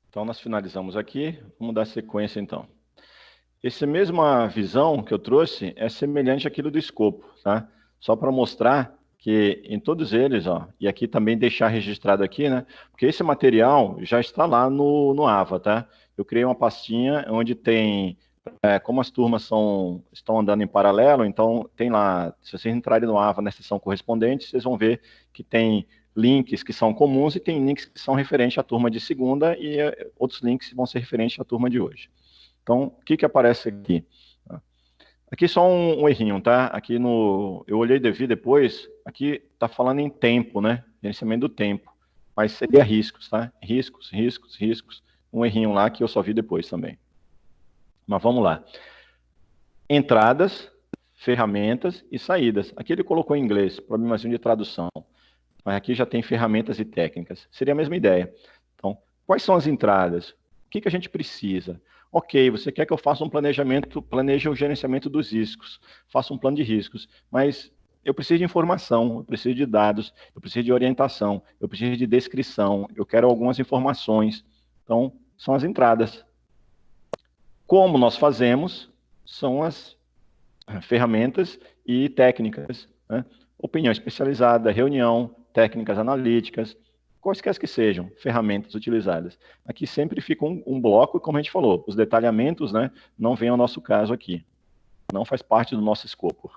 Então, nós finalizamos aqui. Vamos dar sequência, então. Essa mesma visão que eu trouxe é semelhante àquilo do escopo, tá? Só para mostrar que em todos eles, ó, e aqui também deixar registrado aqui, né? Porque esse material já está lá no AVA, tá? Eu criei uma pastinha onde tem, como as turmas estão andando em paralelo, então tem lá, se vocês entrarem no AVA na seção correspondente, vocês vão ver que tem links que são comuns e tem links que são referentes à turma de segunda e outros links que vão ser referentes à turma de hoje. Então, o que aparece aqui? Aqui só um errinho, tá? Aqui eu olhei depois, aqui tá falando em tempo, né? Gerenciamento do tempo. Mas seria riscos, tá? Riscos. Um errinho lá que eu só vi depois também. Mas vamos lá. Entradas, ferramentas e saídas. Aqui ele colocou em inglês, problemazinho de tradução. Mas aqui já tem ferramentas e técnicas. Seria a mesma ideia. Então, quais são as entradas? O que a gente precisa? Ok, você quer que eu faça um planejamento, planeje o gerenciamento dos riscos, faça um plano de riscos, mas eu preciso de informação, eu preciso de dados, eu preciso de orientação, eu preciso de descrição, eu quero algumas informações. Então, são as entradas. Como nós fazemos, são as ferramentas e técnicas, né? Opinião especializada, reunião, técnicas analíticas, quaisquer que sejam ferramentas utilizadas. Aqui sempre fica um bloco, como a gente falou, os detalhamentos, né, não vem ao nosso caso aqui. Não faz parte do nosso escopo.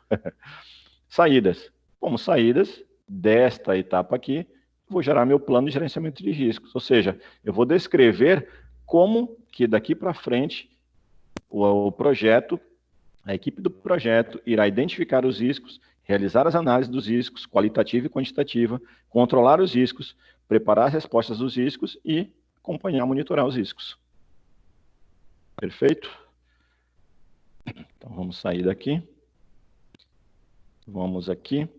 Saídas. Como saídas desta etapa aqui, vou gerar meu plano de gerenciamento de riscos. Ou seja, eu vou descrever como que daqui para frente o projeto, a equipe do projeto irá identificar os riscos, realizar as análises dos riscos, qualitativa e quantitativa, controlar os riscos, preparar as respostas dos riscos e acompanhar, monitorar os riscos. Perfeito? Então, vamos sair daqui. Vamos aqui.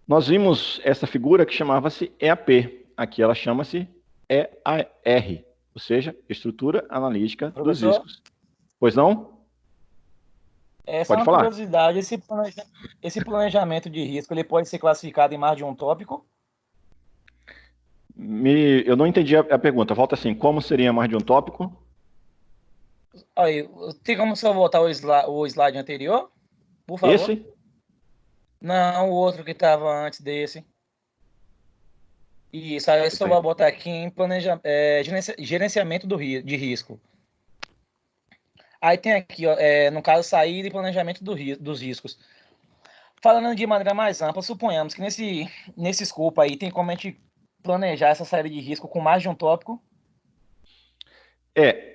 Nós vimos essa figura que chamava-se EAP. Aqui ela chama-se EAR, ou seja, Estrutura Analítica dos Riscos. Pois não? Essa é uma curiosidade. Esse planejamento de risco, ele pode ser classificado em mais de um tópico? Eu não entendi a pergunta. Volta assim, como seria mais de um tópico? Aí, tem como só voltar o slide anterior? Por favor. Esse? Não, o outro que estava antes desse. Isso, aí eu só vou botar aqui em gerenciamento de risco. Aí tem aqui, ó, no caso, saída e planejamento dos riscos. Falando de maneira mais ampla, suponhamos que nesse escopo aí tem como a gente planejar essa saída de risco com mais de um tópico?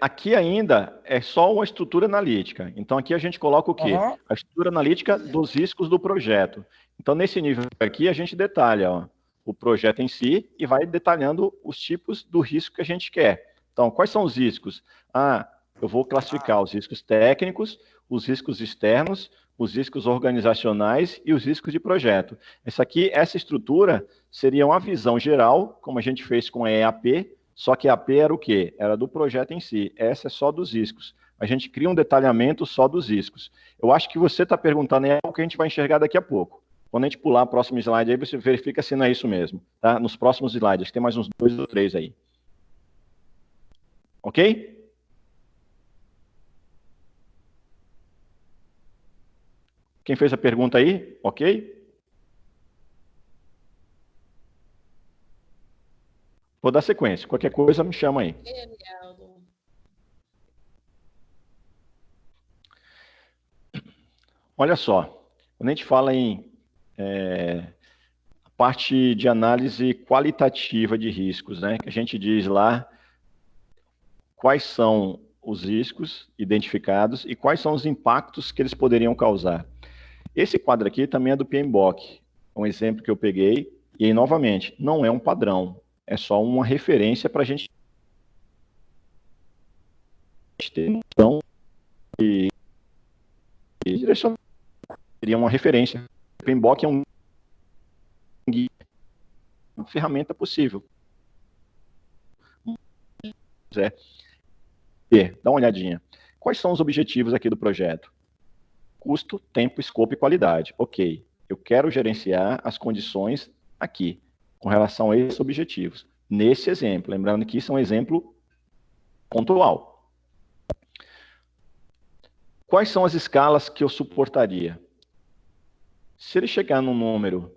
Aqui ainda é só uma estrutura analítica. Então, aqui a gente coloca o quê? Uhum. A estrutura analítica dos riscos do projeto. Então, nesse nível aqui, a gente detalha o projeto em si e vai detalhando os tipos do risco que a gente quer. Então, quais são os riscos? Eu vou classificar os riscos técnicos, os riscos externos, os riscos organizacionais e os riscos de projeto. Essa estrutura seria uma visão geral, como a gente fez com a EAP, só que a AP era o quê? Era do projeto em si. Essa é só dos riscos. A gente cria um detalhamento só dos riscos. Eu acho que você está perguntando é o que a gente vai enxergar daqui a pouco. Quando a gente pular o próximo slide, aí você verifica se não é isso mesmo. Tá? Nos próximos slides, tem mais uns 2 ou 3 aí. Ok? Quem fez a pergunta aí? Ok? Vou dar sequência. Qualquer coisa, me chama aí. Olha só, quando a gente fala em parte de análise qualitativa de riscos, né, que a gente diz lá quais são os riscos identificados e quais são os impactos que eles poderiam causar. Esse quadro aqui também é do PMBOK, um exemplo que eu peguei, e aí, novamente, não é um padrão, é só uma referência para a gente ter noção e direcionar. Seria uma referência. O PMBOK é um guia, uma ferramenta possível. Dá uma olhadinha. Quais são os objetivos aqui do projeto? Custo, tempo, escopo e qualidade. Ok, eu quero gerenciar as condições aqui, com relação a esses objetivos. Nesse exemplo, lembrando que isso é um exemplo Pontual. Quais são as escalas que eu suportaria? Se ele chegar num número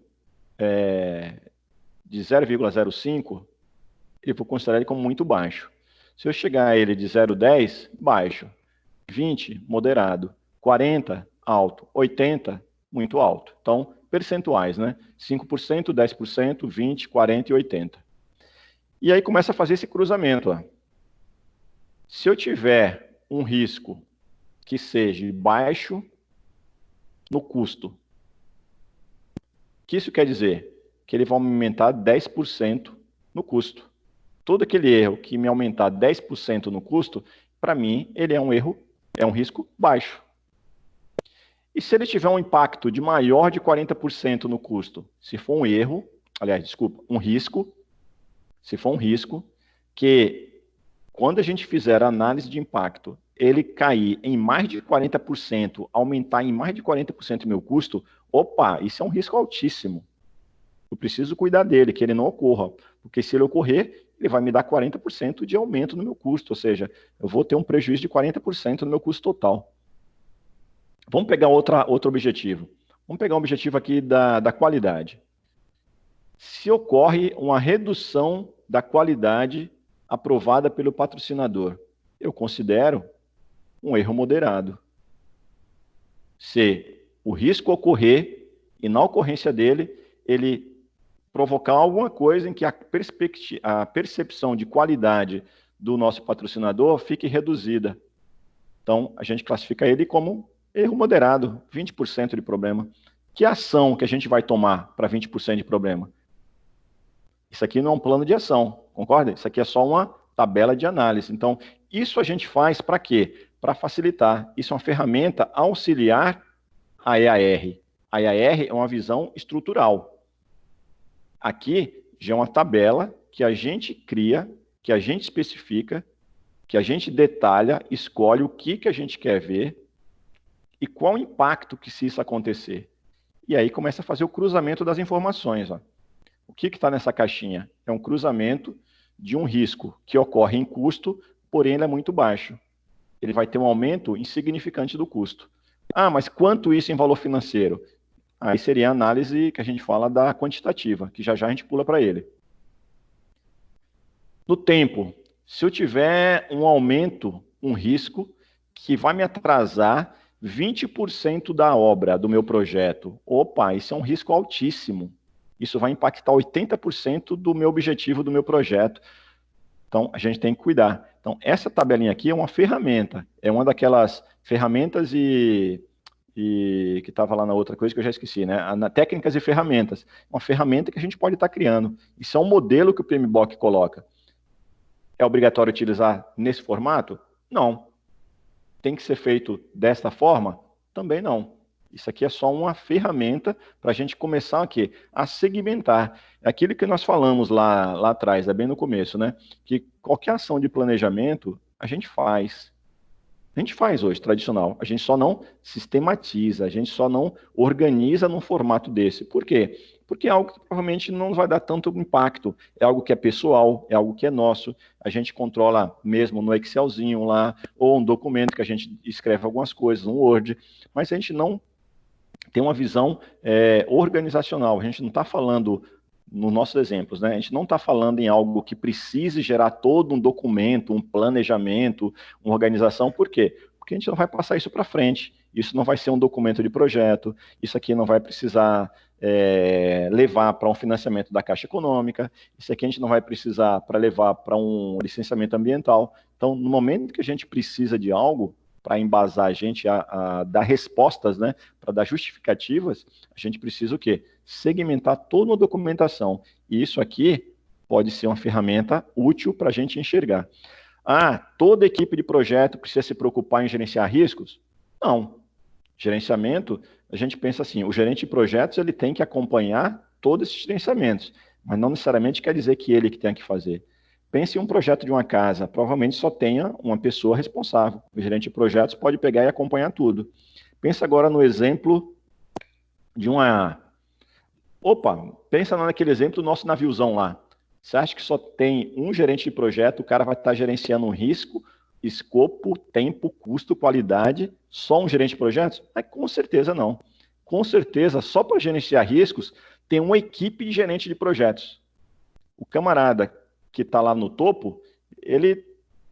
de 0,05, eu vou considerar ele como muito baixo. Se eu chegar a ele de 0,10, baixo. 20, moderado. 40, alto. 80, muito alto. Então, percentuais, né? 5%, 10%, 20%, 40% e 80%. E aí começa a fazer esse cruzamento. Ó. Se eu tiver um risco que seja baixo no custo, o que isso quer dizer? Que ele vai aumentar 10% no custo. Todo aquele erro que me aumentar 10% no custo, para mim, ele é um risco baixo. E se ele tiver um impacto de maior de 40% no custo, se for um erro, um risco, se for um risco, que quando a gente fizer a análise de impacto, ele cair em mais de 40%, aumentar em mais de 40% o meu custo, opa, isso é um risco altíssimo. Eu preciso cuidar dele, que ele não ocorra, porque se ele ocorrer, ele vai me dar 40% de aumento no meu custo, ou seja, eu vou ter um prejuízo de 40% no meu custo total. Vamos pegar outro objetivo. Vamos pegar um objetivo aqui da qualidade. Se ocorre uma redução da qualidade aprovada pelo patrocinador, eu considero um erro moderado. Se o risco ocorrer e na ocorrência dele, ele provocar alguma coisa em que a percepção de qualidade do nosso patrocinador fique reduzida. Então, a gente classifica ele como erro moderado, 20% de problema. Que ação que a gente vai tomar para 20% de problema? Isso aqui não é um plano de ação, concorda? Isso aqui é só uma tabela de análise. Então, isso a gente faz para quê? Para facilitar. Isso é uma ferramenta auxiliar à EAR. A EAR é uma visão estrutural. Aqui já é uma tabela que a gente cria, que a gente especifica, que a gente detalha, escolhe o que a gente quer ver e qual o impacto que se isso acontecer. E aí começa a fazer o cruzamento das informações. Ó. O que está nessa caixinha? É um cruzamento de um risco que ocorre em custo, porém ele é muito baixo. Ele vai ter um aumento insignificante do custo. Ah, mas quanto isso em valor financeiro? Aí seria a análise que a gente fala da quantitativa, que já a gente pula para ele. No tempo, se eu tiver um aumento, um risco, que vai me atrasar 20% da obra do meu projeto, opa, isso é um risco altíssimo. Isso vai impactar 80% do meu objetivo do meu projeto. Então, a gente tem que cuidar. Então, essa tabelinha aqui é uma ferramenta. É uma daquelas ferramentas e que estava lá na outra coisa que eu já esqueci, né? Técnicas e ferramentas. Uma ferramenta que a gente pode estar criando. Isso é um modelo que o PMBOK coloca. É obrigatório utilizar nesse formato? Não. Tem que ser feito desta forma? Também não. Isso aqui é só uma ferramenta para a gente começar aqui a segmentar. Aquilo que nós falamos lá atrás, bem no começo, né? Que qualquer ação de planejamento a gente faz. A gente faz hoje, tradicional. A gente só não sistematiza, a gente só não organiza num formato desse. Por quê? Porque é algo que provavelmente não vai dar tanto impacto. É algo que é pessoal, é algo que é nosso. A gente controla mesmo no Excelzinho lá, ou um documento que a gente escreve algumas coisas, um Word, mas a gente não tem uma visão organizacional. A gente não está falando, nos nossos exemplos, né? A gente não está falando em algo que precise gerar todo um documento, um planejamento, uma organização. Por quê? Porque a gente não vai passar isso para frente. Isso não vai ser um documento de projeto, isso aqui não vai precisar levar para um financiamento da Caixa Econômica, isso aqui a gente não vai precisar para levar para um licenciamento ambiental. Então, no momento que a gente precisa de algo, para embasar a gente a dar respostas, né, para dar justificativas, a gente precisa o quê? Segmentar toda uma documentação. E isso aqui pode ser uma ferramenta útil para a gente enxergar. Ah, toda equipe de projeto precisa se preocupar em gerenciar riscos? Não. Gerenciamento, a gente pensa assim, o gerente de projetos ele tem que acompanhar todos esses gerenciamentos, mas não necessariamente quer dizer que ele que tem que fazer. Pense em um projeto de uma casa, provavelmente só tenha uma pessoa responsável. O gerente de projetos pode pegar e acompanhar tudo. Pensa agora no exemplo de uma... Opa, pensa naquele exemplo do nosso naviozão lá. Você acha que só tem um gerente de projeto, o cara vai estar gerenciando um risco, escopo, tempo, custo, qualidade, só um gerente de projetos? Com certeza não. Com certeza, só para gerenciar riscos, tem uma equipe de gerente de projetos. O camarada que está lá no topo, ele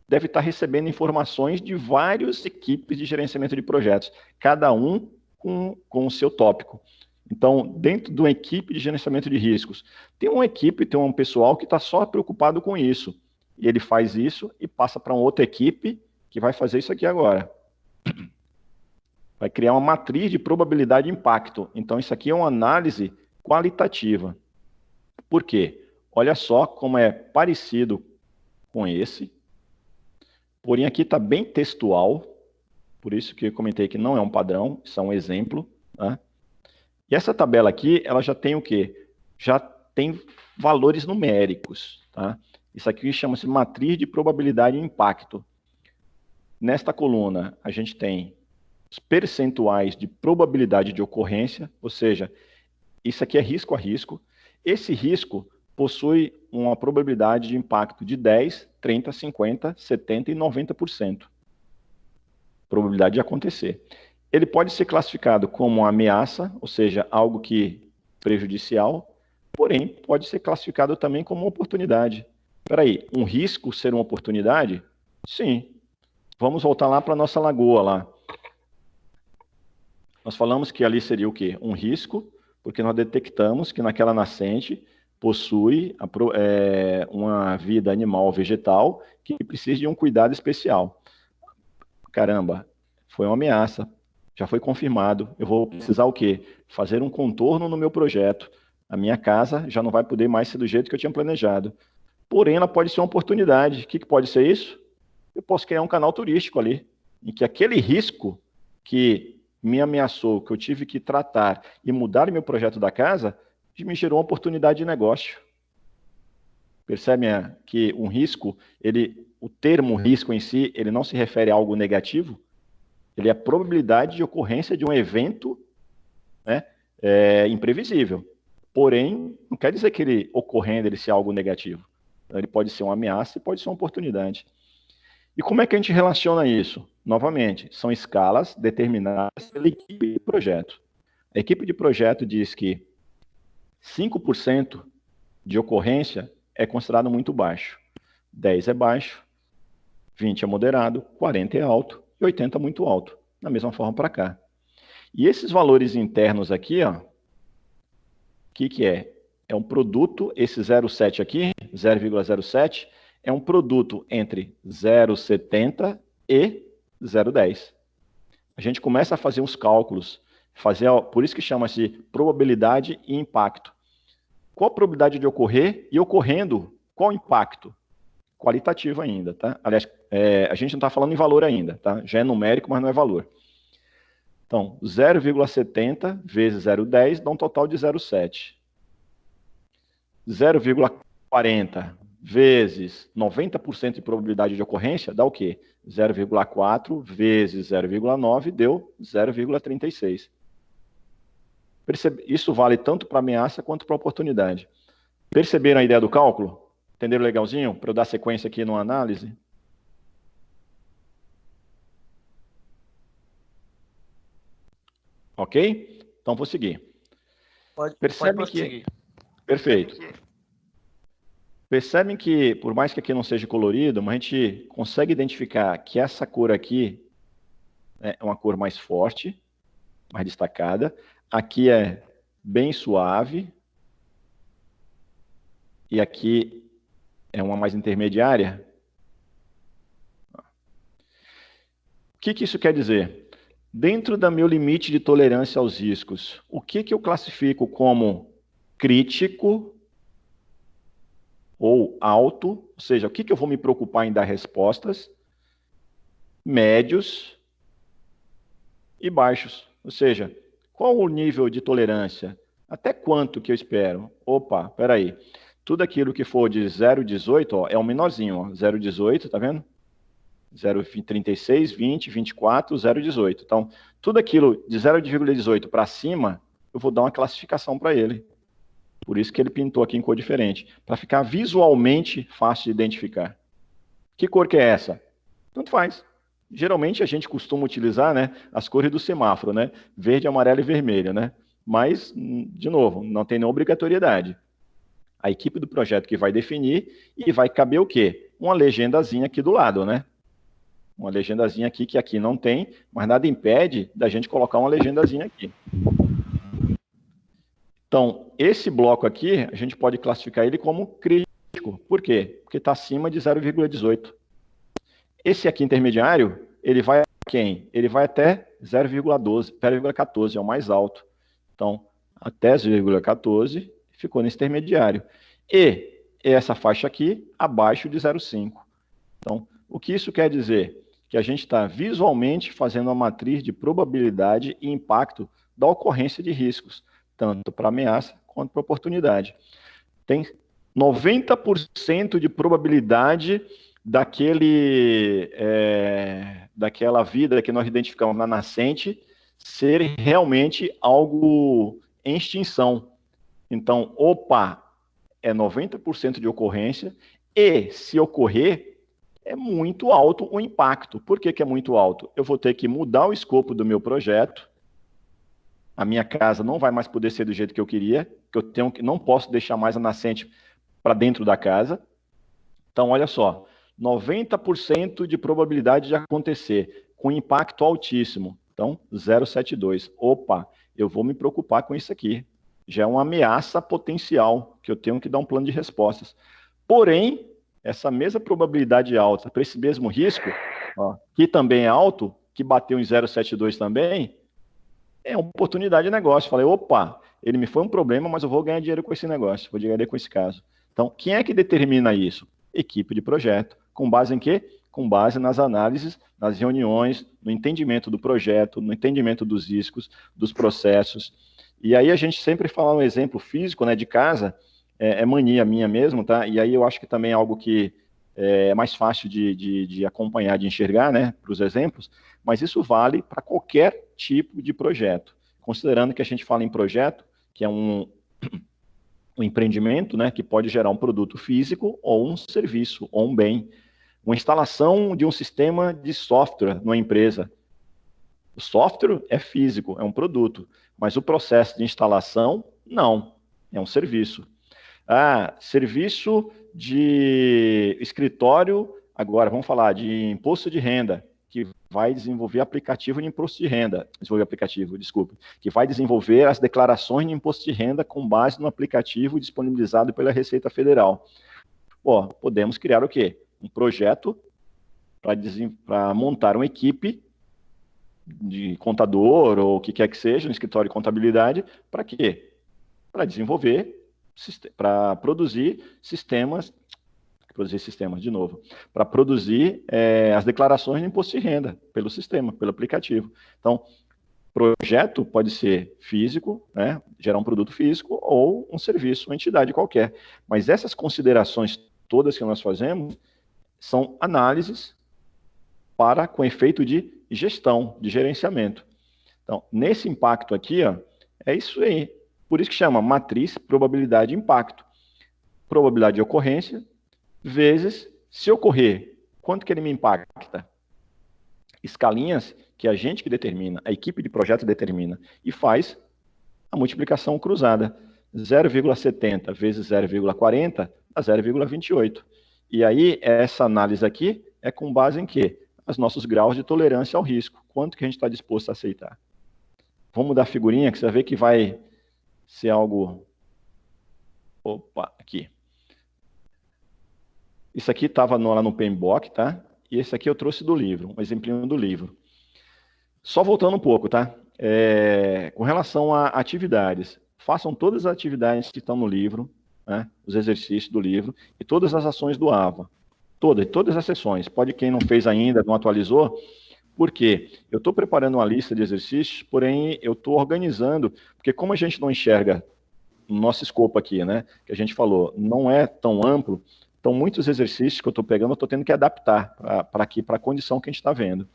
deve estar recebendo informações de várias equipes de gerenciamento de projetos, cada um com o seu tópico. Então, dentro de uma equipe de gerenciamento de riscos, tem uma equipe, tem um pessoal que está só preocupado com isso. E ele faz isso e passa para uma outra equipe que vai fazer isso aqui agora. Vai criar uma matriz de probabilidade de impacto. Então, isso aqui é uma análise qualitativa. Por quê? Olha só como é parecido com esse. Porém, aqui está bem textual. Por isso que eu comentei que não é um padrão, isso é um exemplo. Tá? E essa tabela aqui, ela já tem o quê? Já tem valores numéricos. Tá? Isso aqui chama-se matriz de probabilidade de impacto. Nesta coluna, a gente tem os percentuais de probabilidade de ocorrência, ou seja, isso aqui é risco a risco. Esse risco possui uma probabilidade de impacto de 10, 30, 50, 70 e 90%. Probabilidade de acontecer. Ele pode ser classificado como uma ameaça, ou seja, algo que prejudicial, porém, pode ser classificado também como uma oportunidade. Espera aí, um risco ser uma oportunidade? Sim. Vamos voltar lá para a nossa lagoa lá. Nós falamos que ali seria o quê? Um risco, porque nós detectamos que naquela nascente possui uma vida animal ou vegetal que precisa de um cuidado especial. Caramba, foi uma ameaça, já foi confirmado. Eu vou precisar o quê? Fazer um contorno no meu projeto. A minha casa já não vai poder mais ser do jeito que eu tinha planejado. Porém, ela pode ser uma oportunidade. O que pode ser isso? Eu posso criar um canal turístico ali, em que aquele risco que me ameaçou, que eu tive que tratar e mudar meu projeto da casa, me gerou uma oportunidade de negócio. Percebe que um risco, o termo risco em si, ele não se refere a algo negativo, ele é a probabilidade de ocorrência de um evento, né, imprevisível. Porém, não quer dizer que ele ocorrendo ele seja algo negativo. Então, ele pode ser uma ameaça e pode ser uma oportunidade. E como é que a gente relaciona isso? Novamente, são escalas determinadas pela equipe de projeto. A equipe de projeto diz que 5% de ocorrência é considerado muito baixo. 10 é baixo, 20 é moderado, 40 é alto e 80 é muito alto. Da mesma forma para cá. E esses valores internos aqui, ó, o que é? É um produto, esse 0,7 aqui, 0,07, é um produto entre 0,70 e 0,10. A gente começa a fazer uns cálculos, por isso que chama-se probabilidade e impacto. Qual a probabilidade de ocorrer e ocorrendo, qual o impacto? Qualitativo ainda, tá? Aliás, a gente não está falando em valor ainda, tá? Já é numérico, mas não é valor. Então, 0,70 vezes 0,10 dá um total de 0,7. 0,40 vezes 90% de probabilidade de ocorrência dá o quê? 0,4 vezes 0,9 deu 0,36. Isso vale tanto para ameaça quanto para oportunidade. Perceberam a ideia do cálculo? Entenderam legalzinho? Para eu dar sequência aqui numa análise? Ok? Então, vou seguir. Pode prosseguir. Perfeito. Percebem que, por mais que aqui não seja colorido, mas a gente consegue identificar que essa cor aqui é uma cor mais forte, mais destacada. Aqui é bem suave. E aqui é uma mais intermediária. O que isso quer dizer? Dentro do meu limite de tolerância aos riscos, o que eu classifico como crítico ou alto, ou seja, o que eu vou me preocupar em dar respostas, médios e baixos. Ou seja, qual o nível de tolerância? Até quanto que eu espero? Opa, peraí. Tudo aquilo que for de 0,18 é o menorzinho, 0,18, tá vendo? 0,36, 20, 24, 0,18. Então, tudo aquilo de 0,18 para cima, eu vou dar uma classificação para ele. Por isso que ele pintou aqui em cor diferente, para ficar visualmente fácil de identificar. Que cor que é essa? Tanto faz. Geralmente a gente costuma utilizar, né, as cores do semáforo, né? Verde, amarelo e vermelho, né? Mas, de novo, não tem nenhuma obrigatoriedade. A equipe do projeto que vai definir e vai caber o quê? Uma legendazinha aqui do lado, né? Uma legendazinha aqui que aqui não tem, mas nada impede da gente colocar uma legendazinha aqui. Então, esse bloco aqui, a gente pode classificar ele como crítico. Por quê? Porque está acima de 0,18. Esse aqui intermediário, ele vai a quem? Ele vai até 0,12, 0,14, é o mais alto. Então, até 0,14 ficou nesse intermediário. E essa faixa aqui, abaixo de 0,5. Então, o que isso quer dizer? Que a gente está visualmente fazendo uma matriz de probabilidade e impacto da ocorrência de riscos, tanto para ameaça quanto para oportunidade. Tem 90% de probabilidade daquela vida que nós identificamos na nascente ser realmente algo em extinção. Então, é 90% de ocorrência, e se ocorrer, é muito alto o impacto. Por que que é muito alto? Eu vou ter que mudar o escopo do meu projeto, a minha casa não vai mais poder ser do jeito que eu queria, que não posso deixar mais a nascente para dentro da casa. Então, olha só, 90% de probabilidade de acontecer, com impacto altíssimo. Então, 0,72. Eu vou me preocupar com isso aqui. Já é uma ameaça potencial, que eu tenho que dar um plano de respostas. Porém, essa mesma probabilidade alta para esse mesmo risco, que também é alto, que bateu em 0,72 também, é uma oportunidade de negócio. Falei, ele me foi um problema, mas eu vou ganhar dinheiro com esse negócio, vou ganhar dinheiro com esse caso. Então, quem é que determina isso? Equipe de projeto. Com base em quê? Com base nas análises, nas reuniões, no entendimento do projeto, no entendimento dos riscos, dos processos. E aí a gente sempre fala um exemplo físico, né, de casa, é mania minha mesmo, tá? E aí eu acho que também é algo que é mais fácil de acompanhar, de enxergar, né, para os exemplos, mas isso vale para qualquer tipo de projeto. Considerando que a gente fala em projeto, que é um empreendimento, né, que pode gerar um produto físico ou um serviço, ou um bem. Uma instalação de um sistema de software numa empresa. O software é físico, é um produto, mas o processo de instalação, não, é um serviço. Serviço de escritório, agora vamos falar de imposto de renda, que vai desenvolver aplicativo de imposto de renda, que vai desenvolver as declarações de imposto de renda com base no aplicativo disponibilizado pela Receita Federal. Podemos criar o quê? Um projeto para montar uma equipe de contador, ou o que quer que seja, um escritório de contabilidade, para quê? Para desenvolver, para produzir sistemas, para produzir as declarações de imposto de renda pelo sistema, pelo aplicativo. Então, projeto pode ser físico, né, gerar um produto físico, ou um serviço, uma entidade qualquer. Mas essas considerações todas que nós fazemos são análises com efeito de gestão, de gerenciamento. Então, nesse impacto aqui, é isso aí. Por isso que chama matriz probabilidade e impacto. Probabilidade de ocorrência vezes, se ocorrer, quanto que ele me impacta? Escalinhas que a gente que determina, a equipe de projeto determina, e faz a multiplicação cruzada. 0,70 vezes 0,40 dá 0,28. E aí, essa análise aqui é com base em quê? Os nossos graus de tolerância ao risco. Quanto que a gente está disposto a aceitar? Vamos mudar a figurinha, que você vai ver que vai ser algo... aqui. Isso aqui estava lá no PMBOK, tá? E esse aqui eu trouxe do livro, um exemplinho do livro. Só voltando um pouco, tá? Com relação a atividades, façam todas as atividades que estão no livro, né? Os exercícios do livro, e todas as ações do AVA. Todas as sessões. Pode quem não fez ainda, não atualizou, porque eu estou preparando uma lista de exercícios, porém eu estou organizando, porque como a gente não enxerga no nosso escopo aqui, né, que a gente falou, não é tão amplo, então muitos exercícios que eu estou pegando, eu estou tendo que adaptar para a condição que a gente está vendo.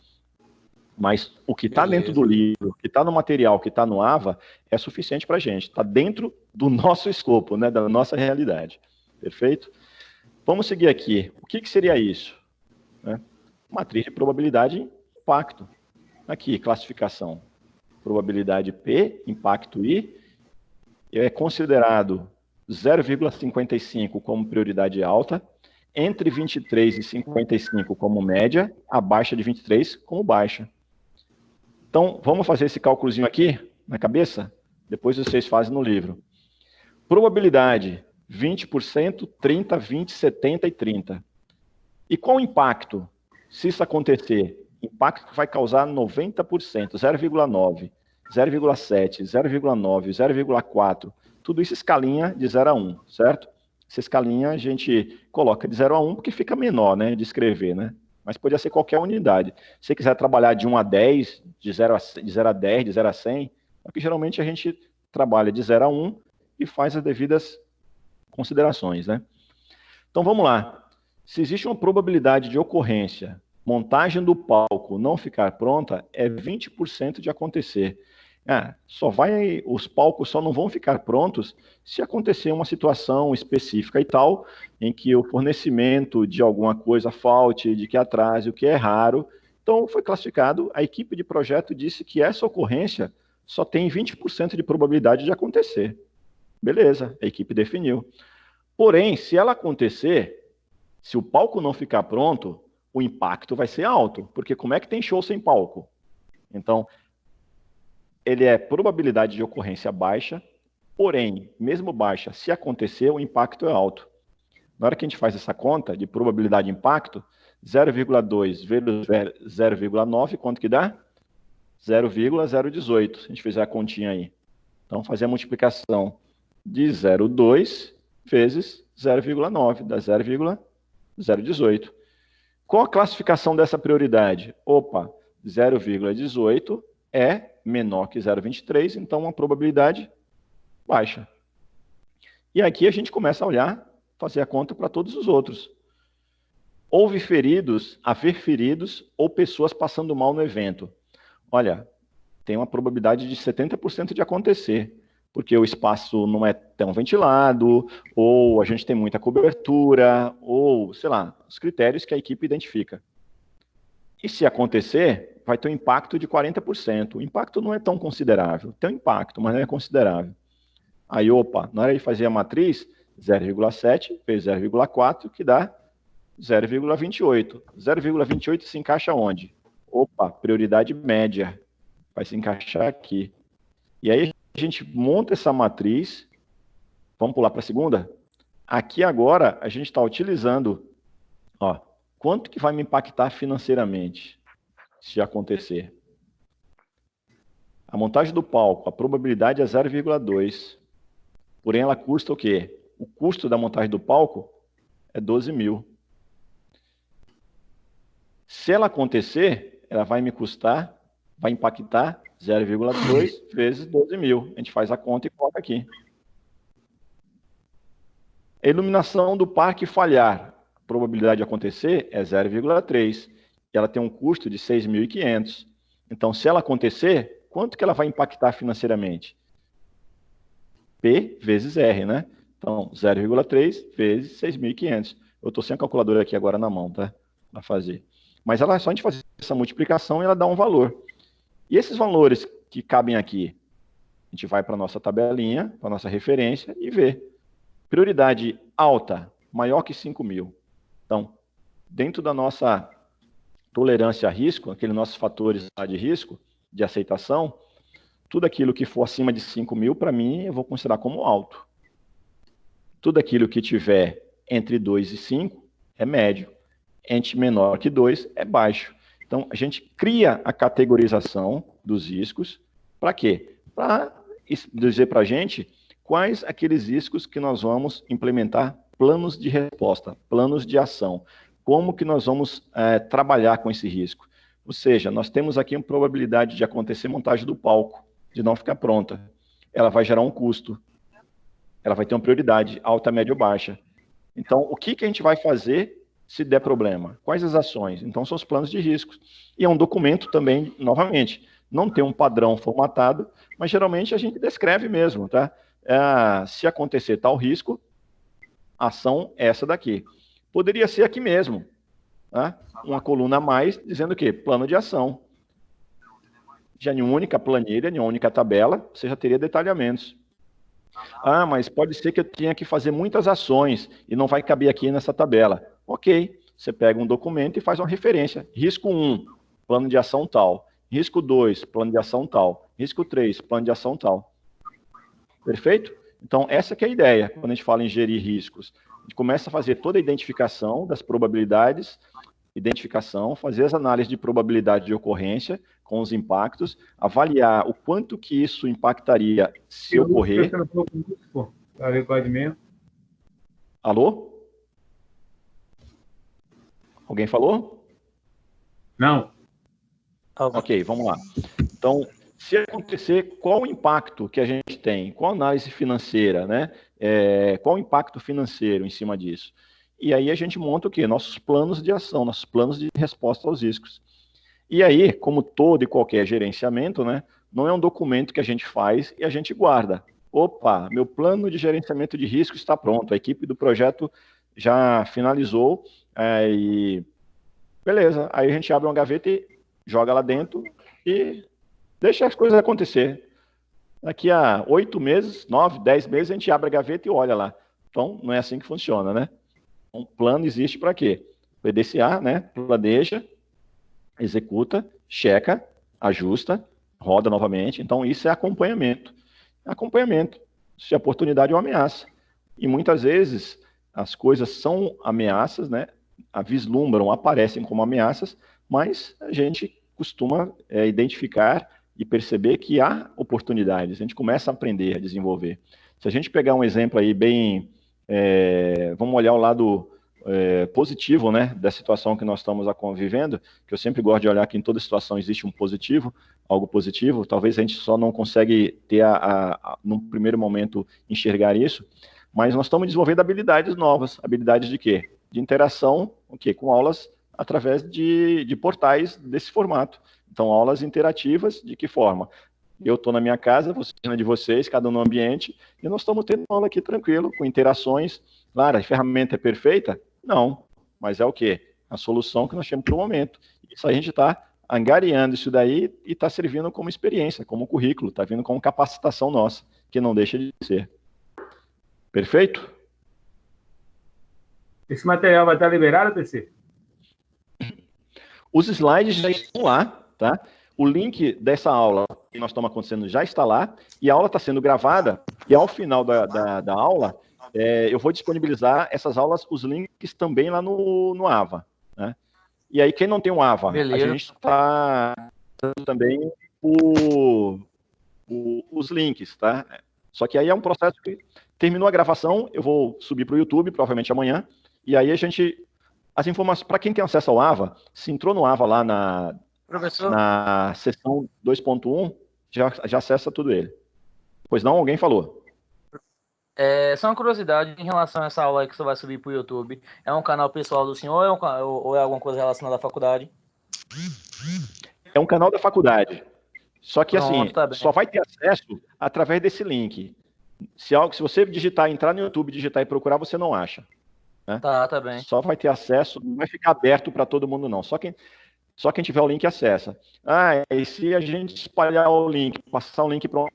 Mas o que está dentro do livro, o que está no material, o que está no AVA, é suficiente para a gente. Está dentro do nosso escopo, né, da nossa realidade. Perfeito? Vamos seguir aqui. O que seria isso? Né? Matriz de probabilidade e impacto. Aqui, classificação. Probabilidade P, impacto I. É considerado 0,55 como prioridade alta, entre 23 e 55 como média, abaixo de 23 como baixa. Então, vamos fazer esse cálculozinho aqui na cabeça? Depois vocês fazem no livro. Probabilidade, 20%, 30, 20, 70 e 30. E qual o impacto? Se isso acontecer, impacto vai causar 90%, 0,9, 0,7, 0,9, 0,4. Tudo isso escalinha de 0 a 1, certo? Essa escalinha a gente coloca de 0 a 1 porque fica menor, né, de escrever, né? Mas podia ser qualquer unidade. Se você quiser trabalhar de 1 a 10, de 0 a 10, de 0 a 100, porque geralmente a gente trabalha de 0 a 1 e faz as devidas considerações, né? Então vamos lá. Se existe uma probabilidade de ocorrência, montagem do palco não ficar pronta, é 20% de acontecer. Os palcos só não vão ficar prontos se acontecer uma situação específica e tal, em que o fornecimento de alguma coisa falte, de que atrase, o que é raro. Então, foi classificado, a equipe de projeto disse que essa ocorrência só tem 20% de probabilidade de acontecer. Beleza, a equipe definiu. Porém, se ela acontecer, se o palco não ficar pronto, o impacto vai ser alto, porque como é que tem show sem palco? Então, ele é probabilidade de ocorrência baixa, porém, mesmo baixa, se acontecer, o impacto é alto. Na hora que a gente faz essa conta de probabilidade de impacto, 0,2 vezes 0,9, quanto que dá? 0,018, se a gente fizer a continha aí. Então, fazer a multiplicação de 0,2 vezes 0,9, dá 0,018. Qual a classificação dessa prioridade? Opa, 0,18 é menor que 0,23, então uma probabilidade baixa. E aqui a gente começa a olhar, fazer a conta para todos os outros. Houve feridos, haver feridos ou pessoas passando mal no evento. Olha, tem uma probabilidade de 70% de acontecer, porque o espaço não é tão ventilado, ou a gente tem muita cobertura, ou, sei lá, os critérios que a equipe identifica. E se acontecer, vai ter um impacto de 40%. O impacto não é tão considerável. Tem um impacto, mas não é considerável. Aí, opa, na hora de fazer a matriz, 0,7 vezes 0,4, que dá 0,28. 0,28 se encaixa onde? Opa, prioridade média. Vai se encaixar aqui. E aí a gente monta essa matriz. Vamos pular para a segunda? Aqui agora a gente está utilizando, ó, quanto que vai me impactar financeiramente, se acontecer? A montagem do palco, a probabilidade é 0,2. Porém, ela custa o quê? O custo da montagem do palco é 12 mil. Se ela acontecer, ela vai me custar, vai impactar 0,2 vezes 12 mil. A gente faz a conta e coloca aqui. A iluminação do parque falhar. A probabilidade de acontecer é 0,3. E ela tem um custo de 6.500. Então, se ela acontecer, quanto que ela vai impactar financeiramente? P vezes R, né? Então, 0,3 vezes 6.500. Eu estou sem a calculadora aqui agora na mão, tá? Para fazer. Mas ela é só a gente fazer essa multiplicação e ela dá um valor. E esses valores que cabem aqui, a gente vai para a nossa tabelinha, para a nossa referência e vê. Prioridade alta, maior que 5 mil. Então, dentro da nossa tolerância a risco, aqueles nossos fatores lá de risco, de aceitação, tudo aquilo que for acima de 5 mil, para mim, eu vou considerar como alto. Tudo aquilo que tiver entre 2 e 5 é médio. Entre menor que 2 é baixo. Então, a gente cria a categorização dos riscos. Para quê? Para dizer para a gente quais aqueles riscos que nós vamos implementar planos de resposta, planos de ação. Como que nós vamos trabalhar com esse risco? Ou seja, nós temos aqui uma probabilidade de acontecer montagem do palco, de não ficar pronta. Ela vai gerar um custo. Ela vai ter uma prioridade, alta, média ou baixa. Então, o que a gente vai fazer se der problema? Quais as ações? Então, são os planos de riscos. E é um documento também, novamente, não tem um padrão formatado, mas geralmente a gente descreve mesmo, tá? Se acontecer tal risco, ação é essa daqui. Poderia ser aqui mesmo, tá? Uma coluna a mais dizendo o quê? Plano de ação. Já em uma única planilha, em uma única tabela, você já teria detalhamentos. Mas pode ser que eu tenha que fazer muitas ações e não vai caber aqui nessa tabela. Ok, você pega um documento e faz uma referência. Risco 1, plano de ação tal. Risco 2, plano de ação tal. Risco 3, plano de ação tal. Perfeito? Então, essa que é a ideia, quando a gente fala em gerir riscos. A gente começa a fazer toda a identificação das probabilidades, fazer as análises de probabilidade de ocorrência com os impactos, avaliar o quanto que isso impactaria se ocorrer. Alô? Alguém falou? Não. Ok, vamos lá. Então, se acontecer, qual o impacto que a gente tem? Qual a análise financeira, né? Qual o impacto financeiro em cima disso? E aí a gente monta o quê? Nossos planos de ação, nossos planos de resposta aos riscos. E aí, como todo e qualquer gerenciamento, né, não é um documento que a gente faz e a gente guarda. Opa, meu plano de gerenciamento de risco está pronto, a equipe do projeto já finalizou, e beleza, aí a gente abre uma gaveta e joga lá dentro e deixa as coisas acontecer. Daqui a 8 meses, 9, 10 meses, a gente abre a gaveta e olha lá. Então, não é assim que funciona, né? Um plano existe para quê? PDCA, né? Planeja, executa, checa, ajusta, roda novamente. Então, isso é acompanhamento. Acompanhamento, se a oportunidade é uma ameaça. E muitas vezes as coisas são ameaças, né? Vislumbram, aparecem como ameaças, mas a gente costuma identificar e perceber que há oportunidades. A gente começa a aprender, a desenvolver. Se a gente pegar um exemplo aí bem... vamos olhar o lado positivo, né, da situação que nós estamos convivendo, que eu sempre gosto de olhar que em toda situação existe um positivo, algo positivo, talvez a gente só não consegue ter, num primeiro momento, enxergar isso, mas nós estamos desenvolvendo habilidades novas. Habilidades de quê? De interação, com aulas através de portais desse formato. Então, aulas interativas, de que forma? Eu estou na minha casa, você na de vocês, cada um no ambiente, e nós estamos tendo aula aqui tranquilo, com interações. Claro, a ferramenta é perfeita? Não, mas é o quê? A solução que nós temos para o momento. Isso aí a gente está angariando isso daí e está servindo como experiência, como currículo, está vindo como capacitação nossa, que não deixa de ser. Perfeito? Esse material vai estar liberado, PC? Os slides já estão lá, tá? O link dessa aula que nós estamos acontecendo já está lá, e a aula está sendo gravada, e ao final da aula, eu vou disponibilizar essas aulas, os links também lá no AVA, né? E aí, quem não tem um AVA, Beleza. a gente está também os links, tá? Só que aí é um processo que terminou a gravação, eu vou subir para o YouTube, provavelmente amanhã, e aí as informações, para quem tem acesso ao AVA, se entrou no AVA lá na seção 2.1, já acessa tudo ele. Pois não, alguém falou. Só uma curiosidade em relação a essa aula aí que você vai subir para o YouTube. É um canal pessoal do senhor ou é alguma coisa relacionada à faculdade? É um canal da faculdade. Só que Pronto, assim, tá bem. só vai ter acesso através desse link. Se você entrar no YouTube, digitar e procurar, você não acha. Né? Tá bem. Só vai ter acesso, não vai ficar aberto para todo mundo, não. Só quem tiver o link acessa. E se a gente espalhar o link, passar o link para uma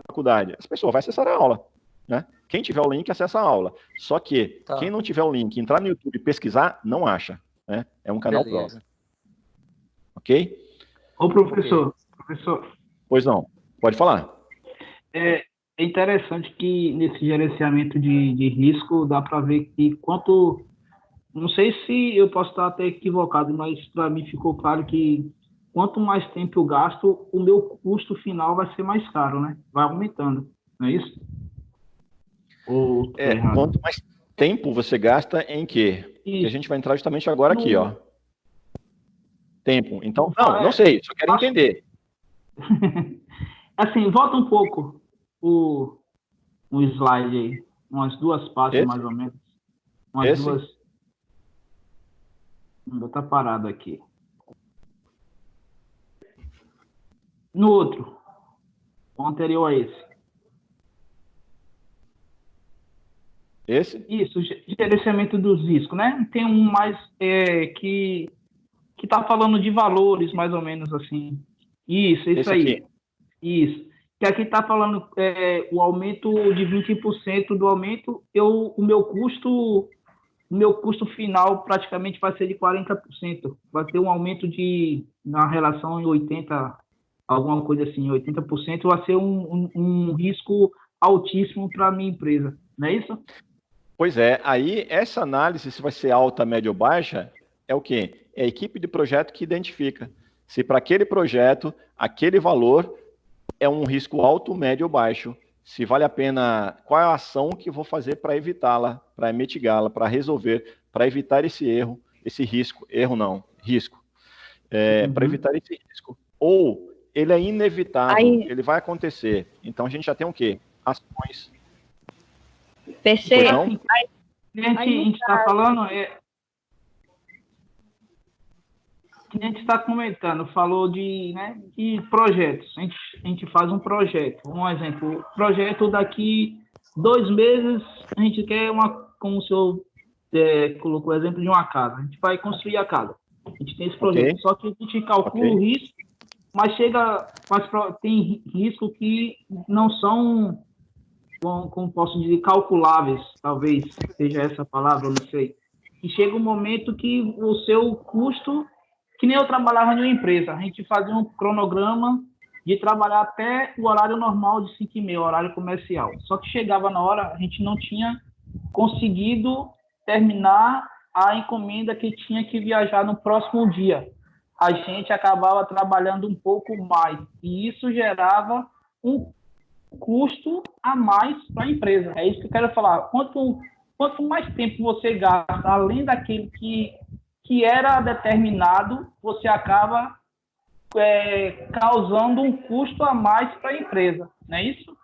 faculdade, as pessoas vão acessar a aula. Né? Quem tiver o link, acessa a aula. Só que quem não tiver o link, entrar no YouTube e pesquisar, não acha. Né? É um canal próprio. Ok? Ô, professor. Pois não. Pode falar. É interessante que nesse gerenciamento de risco dá para ver que quanto... Não sei se eu posso estar até equivocado, mas para mim ficou claro que quanto mais tempo eu gasto, o meu custo final vai ser mais caro, né? Vai aumentando, não é isso? Ou quanto mais tempo você gasta em quê? Que a gente vai entrar justamente agora aqui, ó. Tempo. Então, não sei, só quero entender. Assim, volta um pouco o slide aí, umas 2 páginas mais ou menos. Umas duas. Vou estar parado aqui. No outro, o anterior a esse. Esse? Isso, gerenciamento dos riscos, né? Tem um mais que está falando de valores, mais ou menos assim. Isso Esse aí. aqui. Isso. Que aqui está falando o aumento de 20% do aumento, o meu custo final praticamente vai ser de 40%. Vai ter um aumento na relação em 80%, alguma coisa assim, 80%, vai ser um risco altíssimo para a minha empresa. Não é isso? Pois é, aí essa análise, se vai ser alta, média ou baixa, é o quê? É a equipe de projeto que identifica se para aquele projeto, aquele valor é um risco alto, médio ou baixo. Se vale a pena, qual é a ação que eu vou fazer para evitá-la, para mitigá-la, para resolver, para evitar esse erro, esse risco. Erro não, risco. Para evitar esse risco. Ou ele é inevitável, ele vai acontecer. Então a gente já tem o quê? Ações. PC, A gente está falando, que a gente está comentando, falou de projetos. A gente faz um projeto. Um exemplo, projeto daqui 2 meses, a gente quer como o senhor colocou o exemplo de uma casa. A gente vai construir a casa. A gente tem esse projeto. Só que a gente calcula o risco, mas tem risco que não são, como posso dizer, calculáveis, talvez seja essa palavra, eu não sei. E chega um momento que o seu custo, que nem eu trabalhava em uma empresa, a gente fazia um cronograma de trabalhar até o horário normal de 5h30, horário comercial. Só que chegava na hora, a gente não tinha conseguido terminar a encomenda que tinha que viajar no próximo dia. A gente acabava trabalhando um pouco mais, e isso gerava um custo a mais para a empresa. É isso que eu quero falar. Quanto mais tempo você gasta, além daquele que era determinado, você acaba causando um custo a mais para a empresa. Não é isso?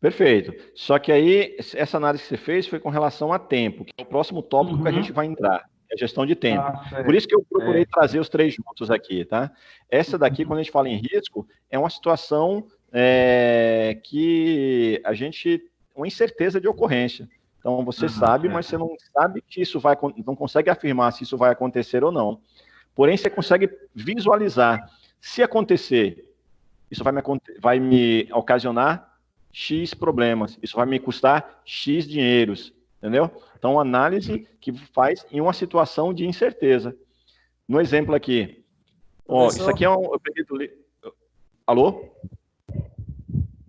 Perfeito. Só que aí, essa análise que você fez foi com relação a tempo, que é o próximo tópico que a gente vai entrar, é a gestão de tempo. Por isso que eu procurei trazer os 3 juntos aqui, tá? Essa daqui, quando a gente fala em risco, é uma situação que a gente... uma incerteza de ocorrência. Então, você sabe, mas você não sabe que isso não consegue afirmar se isso vai acontecer ou não. Porém, você consegue visualizar. Se acontecer, isso vai me ocasionar X problemas. Isso vai me custar X dinheiros. Entendeu? Então, análise que faz em uma situação de incerteza. No exemplo aqui. Isso aqui é um... Alô?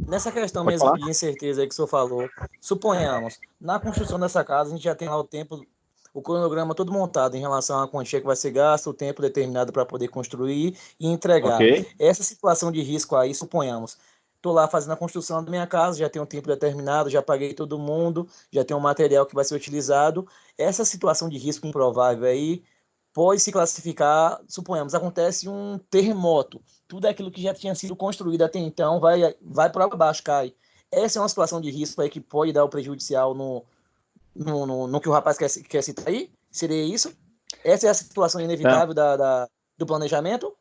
Nessa questão mesmo de incerteza aí que o senhor falou, suponhamos, na construção dessa casa, a gente já tem lá o cronograma todo montado em relação à quantia que vai ser gasta, o tempo determinado para poder construir e entregar. Essa situação de risco aí, suponhamos, estou lá fazendo a construção da minha casa, já tenho um tempo determinado, já paguei todo mundo, já tenho um material que vai ser utilizado. Essa situação de risco improvável aí pode se classificar, suponhamos, acontece um terremoto, tudo aquilo que já tinha sido construído até então vai para baixo, cai. Essa é uma situação de risco aí que pode dar o prejudicial no que o rapaz quer citar aí? Seria isso? Essa é a situação inevitável do planejamento?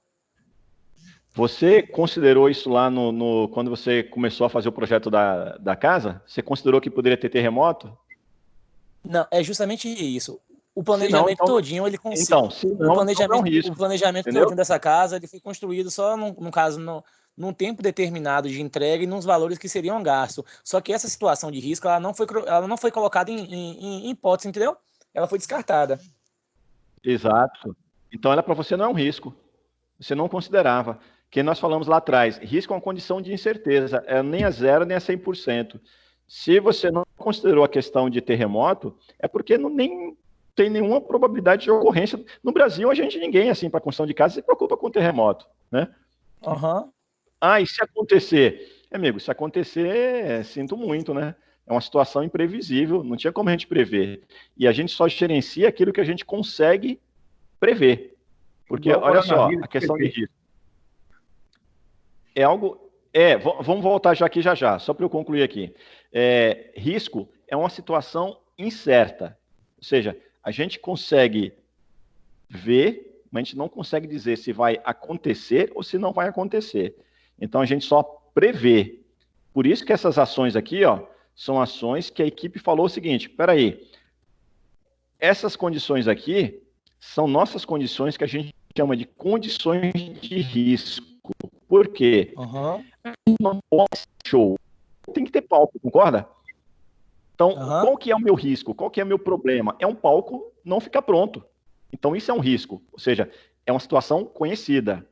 Você considerou isso lá quando você começou a fazer o projeto da casa? Você considerou que poderia ter terremoto? Não, é justamente isso. O planejamento todinho, ele consegue. O planejamento todinho dessa casa, ele foi construído só, no caso, num tempo determinado de entrega e nos valores que seriam gastos. Só que essa situação de risco, ela não foi colocada em hipótese, entendeu? Ela foi descartada. Exato. Então, ela para você não é um risco. Você não considerava. Que nós falamos lá atrás, risco é uma condição de incerteza, nem a 0, nem a 100%. Se você não considerou a questão de terremoto, é porque nem tem nenhuma probabilidade de ocorrência. No Brasil, ninguém, assim, para construção de casa, se preocupa com terremoto, né? E se acontecer? Amigo, se acontecer, sinto muito, né? É uma situação imprevisível, não tinha como a gente prever. E a gente só gerencia aquilo que a gente consegue prever. Porque, olha só, a questão de risco. É algo... vamos voltar já aqui já, só para eu concluir aqui. Risco é uma situação incerta. Ou seja, a gente consegue vê, mas a gente não consegue dizer se vai acontecer ou se não vai acontecer. Então, a gente só prevê. Por isso que essas ações aqui, ó, são ações que a equipe falou o seguinte, espera aí, essas condições aqui são nossas condições que a gente chama de condições de risco. Por quê? Não pode ser show. Tem que ter palco, concorda? Então, qual que é o meu risco? Qual que é o meu problema? É um palco não ficar pronto. Então, isso é um risco. Ou seja, é uma situação conhecida.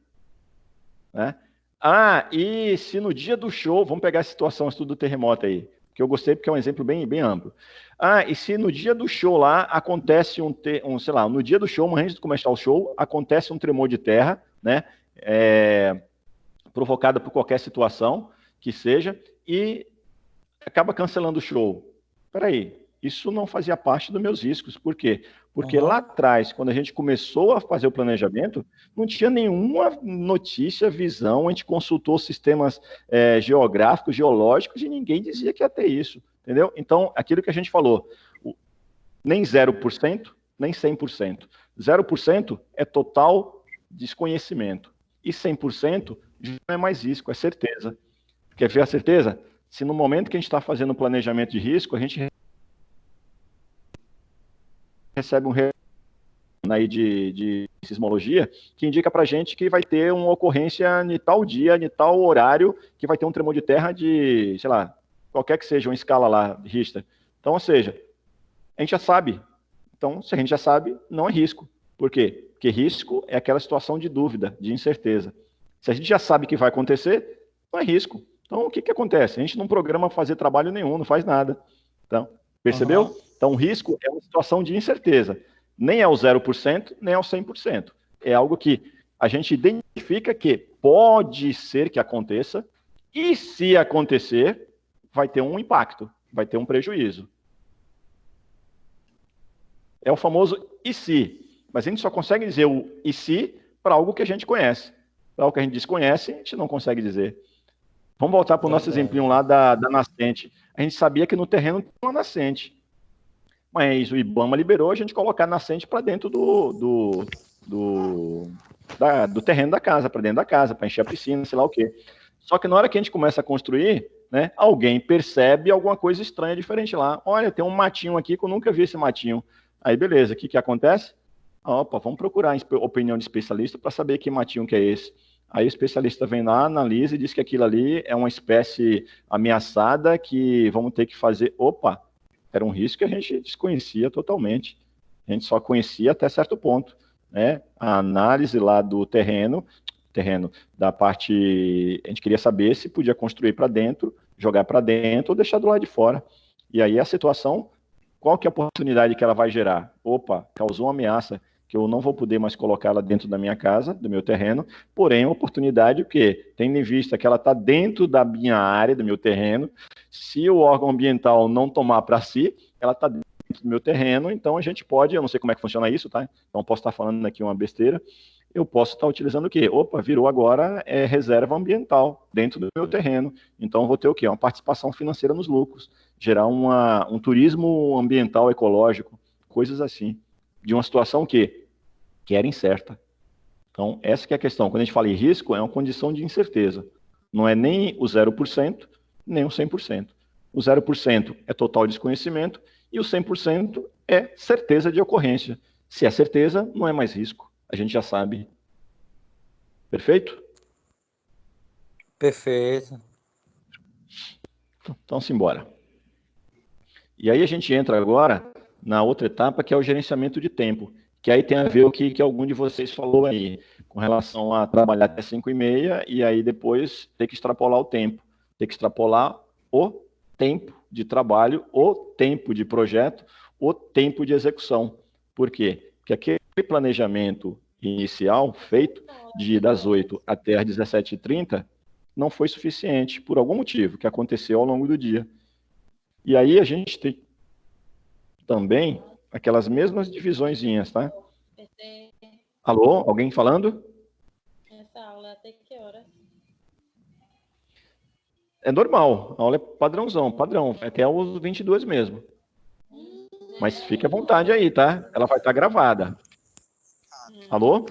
Né? Ah, e se no dia do show, vamos pegar a situação, estudo do terremoto aí, que eu gostei porque é um exemplo bem, bem amplo. Ah, e se no dia do show lá acontece sei lá, no dia do show, antes de começar o show, acontece um tremor de terra, né? Provocado por qualquer situação que seja, e acaba cancelando o show. Peraí, isso não fazia parte dos meus riscos. Por quê? Porque lá atrás, quando a gente começou a fazer o planejamento, não tinha nenhuma notícia, visão, a gente consultou sistemas geográficos, geológicos, e ninguém dizia que ia ter isso, entendeu? Então, aquilo que a gente falou, nem 0%, nem 100%. 0% é total desconhecimento, e 100% já não é mais risco, é certeza. Quer ver a certeza? Se no momento que a gente está fazendo o planejamento de risco, a gente recebe um aí de sismologia que indica para a gente que vai ter uma ocorrência em tal dia, em tal horário, que vai ter um tremor de terra de, sei lá, qualquer que seja uma escala lá, Richter. Então, ou seja, a gente já sabe. Então, se a gente já sabe, não é risco. Por quê? Porque risco é aquela situação de dúvida, de incerteza. Se a gente já sabe que vai acontecer, não é risco. Então, o que acontece? A gente não programa fazer trabalho nenhum, não faz nada. Então, percebeu? Então, o risco é uma situação de incerteza. Nem é o 0%, nem é o 100%. É algo que a gente identifica que pode ser que aconteça, e se acontecer, vai ter um impacto, vai ter um prejuízo. É o famoso e se. Mas a gente só consegue dizer o e se para algo que a gente conhece. Para algo que a gente desconhece, a gente não consegue dizer. Vamos voltar para o nosso exemplinho lá da nascente. A gente sabia que no terreno tinha uma nascente. Mas o IBAMA liberou a gente colocar a nascente para dentro do terreno da casa, para dentro da casa, para encher a piscina, sei lá o quê. Só que na hora que a gente começa a construir, né, alguém percebe alguma coisa estranha, diferente lá. Olha, tem um matinho aqui que eu nunca vi esse matinho. Aí, beleza, o que acontece? Opa, vamos procurar a opinião de especialista para saber que matinho que é esse. Aí o especialista vem lá, analisa e diz que aquilo ali é uma espécie ameaçada que vamos ter que fazer. Opa, era um risco que a gente desconhecia totalmente. A gente só conhecia até certo ponto, né? A análise lá do terreno da parte, a gente queria saber se podia construir para dentro, jogar para dentro ou deixar do lado de fora. E aí a situação, qual que é a oportunidade que ela vai gerar? Opa, causou uma ameaça que eu não vou poder mais colocá-la dentro da minha casa, do meu terreno, porém, a oportunidade, o quê? Tendo em vista que ela está dentro da minha área, do meu terreno, se o órgão ambiental não tomar para si, ela está dentro do meu terreno, então a gente pode, eu não sei como é que funciona isso, tá? Então posso estar falando aqui uma besteira, eu posso estar utilizando o quê? Opa, virou agora reserva ambiental dentro do meu terreno, então vou ter o quê? Uma participação financeira nos lucros, gerar um turismo ambiental ecológico, coisas assim, de uma situação que era incerta. Então, essa que é a questão. Quando a gente fala em risco, é uma condição de incerteza. Não é nem o 0%, nem o 100%. O 0% é total desconhecimento e o 100% é certeza de ocorrência. Se é certeza, não é mais risco. A gente já sabe. Perfeito? Perfeito. Então, simbora. E aí a gente entra agora na outra etapa, que é o gerenciamento de tempo. Que aí tem a ver o que algum de vocês falou aí, com relação a trabalhar até 5h30 e aí depois ter que extrapolar o tempo. Ter que extrapolar o tempo de trabalho, o tempo de projeto, o tempo de execução. Por quê? Porque aquele planejamento inicial feito das 8 até as 17h30 não foi suficiente, por algum motivo que aconteceu ao longo do dia. E aí a gente tem também aquelas mesmas divisõezinhas, tá? Alô? Alguém falando? Essa aula até que horas? É normal, a aula é padrãozão, padrão, até os 22 mesmo. Mas fique à vontade aí, tá? Ela vai estar gravada. Alô?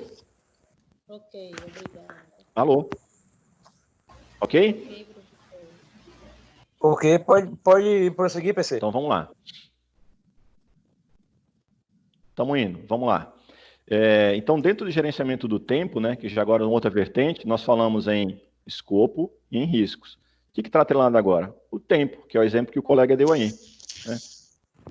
Ok, obrigada. Alô? Ok? Ok, professor. Ok, pode prosseguir, PC. Então vamos lá. Estamos indo, vamos lá. Então, dentro do gerenciamento do tempo, né, que já agora é uma outra vertente, nós falamos em escopo e em riscos. O que está atrelado agora? O tempo, que é o exemplo que o colega deu aí, né?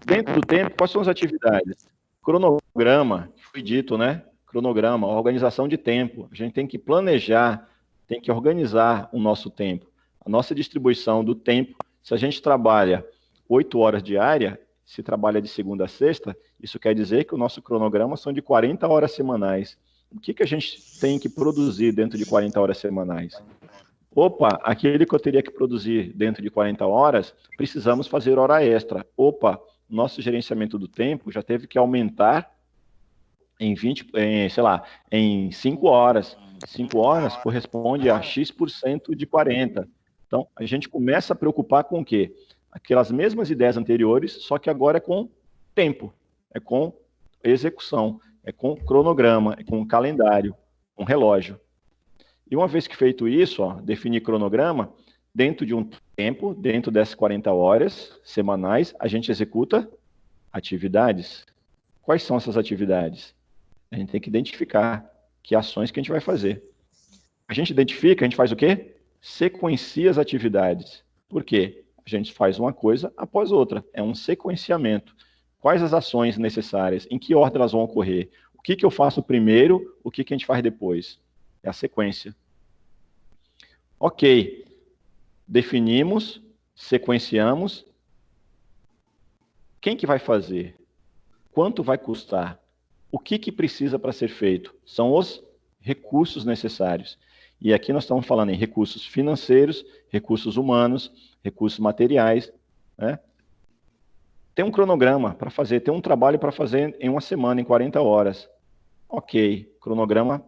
Dentro do tempo, quais são as atividades? Cronograma, foi dito, né? Cronograma, organização de tempo. A gente tem que planejar, tem que organizar o nosso tempo. A nossa distribuição do tempo, se a gente trabalha 8 horas diária, se trabalha de segunda a sexta, isso quer dizer que o nosso cronograma são de 40 horas semanais. O que a gente tem que produzir dentro de 40 horas semanais? Opa, aquele que eu teria que produzir dentro de 40 horas, precisamos fazer hora extra. Opa, nosso gerenciamento do tempo já teve que aumentar em 5 horas. 5 horas corresponde a X% de 40. Então, a gente começa a preocupar com o quê? Aquelas mesmas ideias anteriores, só que agora é com tempo, é com execução, é com cronograma, é com calendário, com relógio. E uma vez que feito isso, definir cronograma, dentro de um tempo, dentro dessas 40 horas semanais, a gente executa atividades. Quais são essas atividades? A gente tem que identificar que ações que a gente vai fazer. A gente identifica, a gente faz o quê? Sequencia as atividades. Por quê? A gente faz uma coisa após outra. É um sequenciamento. Quais as ações necessárias? Em que ordem elas vão ocorrer? O que eu faço primeiro? O que a gente faz depois? É a sequência. Ok. Definimos, sequenciamos. Quem que vai fazer? Quanto vai custar? O que precisa para ser feito? São os recursos necessários. E aqui nós estamos falando em recursos financeiros, recursos humanos, recursos materiais, né? Tem um cronograma para fazer, tem um trabalho para fazer em uma semana, em 40 horas. Ok, cronograma.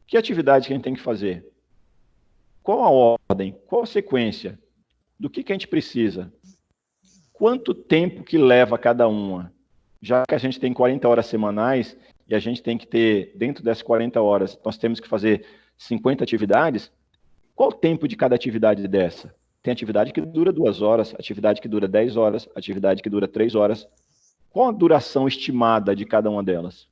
Que atividade que a gente tem que fazer? Qual a ordem? Qual a sequência? Do que a gente precisa? Quanto tempo que leva cada uma? Já que a gente tem 40 horas semanais e a gente tem que ter, dentro dessas 40 horas, nós temos que fazer 50 atividades, qual o tempo de cada atividade dessa? Tem atividade que dura 2 horas, atividade que dura 10 horas, atividade que dura 3 horas. Qual a duração estimada de cada uma delas?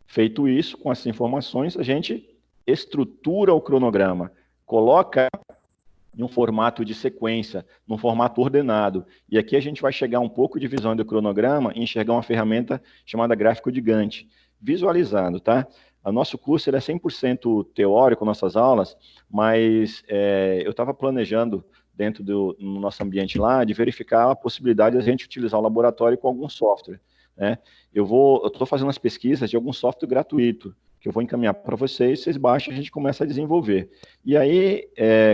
Feito isso, com essas informações, a gente estrutura o cronograma, coloca em um formato de sequência, num formato ordenado. E aqui a gente vai chegar um pouco de visão do cronograma e enxergar uma ferramenta chamada gráfico de Gantt, visualizado, tá? O nosso curso ele é 100% teórico, nossas aulas, mas eu estava planejando, dentro do nosso ambiente lá, de verificar a possibilidade de a gente utilizar o laboratório com algum software, né? Eu estou fazendo as pesquisas de algum software gratuito, que eu vou encaminhar para vocês baixam e a gente começa a desenvolver. E aí,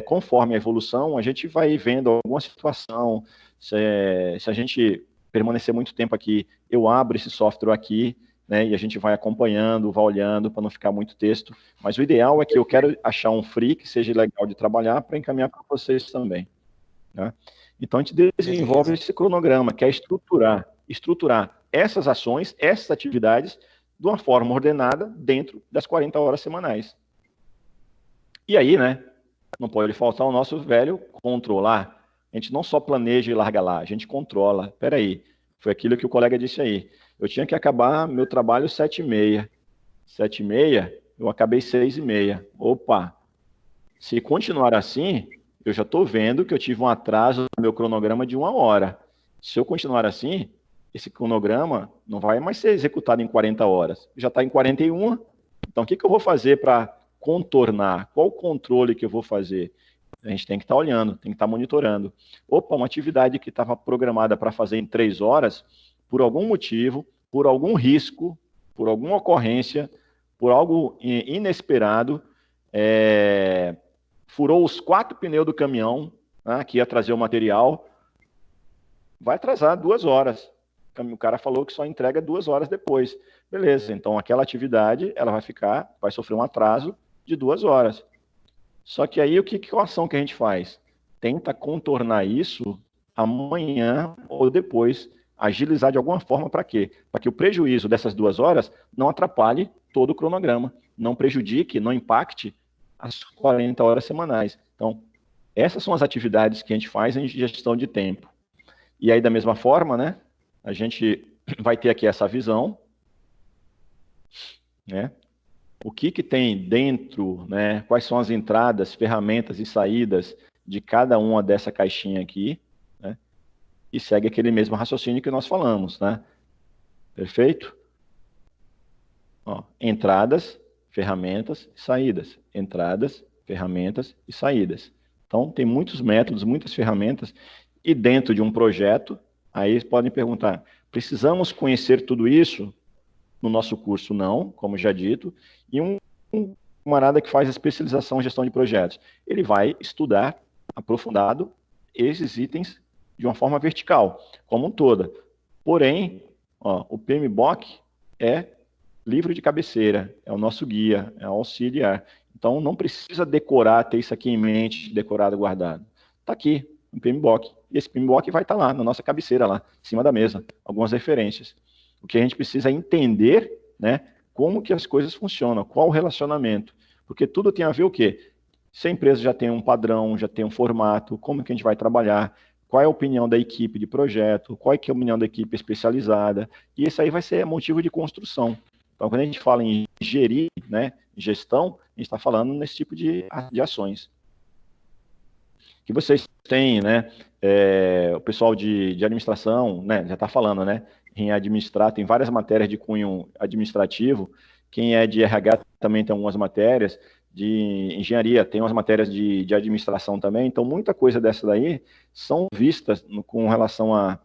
conforme a evolução, a gente vai vendo alguma situação, se a gente permanecer muito tempo aqui, eu abro esse software aqui, né, e a gente vai acompanhando, vai olhando, para não ficar muito texto, mas o ideal é que eu quero achar um free que seja legal de trabalhar para encaminhar para vocês também. Né? Então, a gente desenvolve esse cronograma, que é estruturar essas ações, essas atividades, de uma forma ordenada dentro das 40 horas semanais. E aí, né, não pode faltar o nosso velho controlar. A gente não só planeja e larga lá, a gente controla. Espera aí, foi aquilo que o colega disse aí. Eu tinha que acabar meu trabalho 7h30. 7h30, eu acabei 6h30. Opa, se continuar assim, eu já estou vendo que eu tive um atraso no meu cronograma de 1 hora. Se eu continuar assim, esse cronograma não vai mais ser executado em 40 horas. Já está em 41. Então, o que eu vou fazer para contornar? Qual o controle que eu vou fazer? A gente tem que estar olhando, tem que estar monitorando. Opa, uma atividade que estava programada para fazer em 3 horas, por algum motivo, por algum risco, por alguma ocorrência, por algo inesperado, furou os 4 pneus do caminhão, né, que ia trazer o material, vai atrasar 2 horas. O cara falou que só entrega 2 horas depois. Beleza, então aquela atividade ela vai sofrer um atraso de 2 horas. Só que aí que é a ação que a gente faz? Tenta contornar isso amanhã ou depois agilizar de alguma forma para quê? Para que o prejuízo dessas 2 horas não atrapalhe todo o cronograma, não prejudique, não impacte as 40 horas semanais. Então, essas são as atividades que a gente faz em gestão de tempo. E aí, da mesma forma, né, a gente vai ter aqui essa visão, né? O que tem dentro, né? Quais são as entradas, ferramentas e saídas de cada uma dessa caixinha aqui, né? E segue aquele mesmo raciocínio que nós falamos, né? Perfeito? Ó, entradas, ferramentas, saídas. Entradas, ferramentas e saídas. Então, tem muitos métodos, muitas ferramentas, e dentro de um projeto, aí eles podem perguntar, precisamos conhecer tudo isso no nosso curso? Não, como já dito, e um camarada que faz especialização em gestão de projetos, ele vai estudar aprofundado esses itens de uma forma vertical, como um todo. Porém, ó, o PMBOK é livro de cabeceira, é o nosso guia, é o auxiliar. Então, não precisa decorar, ter isso aqui em mente, decorado, guardado. Está aqui, no PMBOK. E esse PMBOK vai estar lá, na nossa cabeceira, lá, em cima da mesa, algumas referências. O que a gente precisa entender, né, como que as coisas funcionam, qual o relacionamento. Porque tudo tem a ver o quê? Se a empresa já tem um padrão, já tem um formato, como que a gente vai trabalhar, qual é a opinião da equipe de projeto, qual é, que é a opinião da equipe especializada, e isso aí vai ser motivo de construção. Então, quando a gente fala em gerir, né, gestão, a gente está falando nesse tipo de ações. Que vocês têm, né, o pessoal de administração, né, já está falando, né, em administrar, tem várias matérias de cunho administrativo, quem é de RH também tem algumas matérias, de engenharia tem umas matérias de administração também, então muita coisa dessa daí são vistas com relação a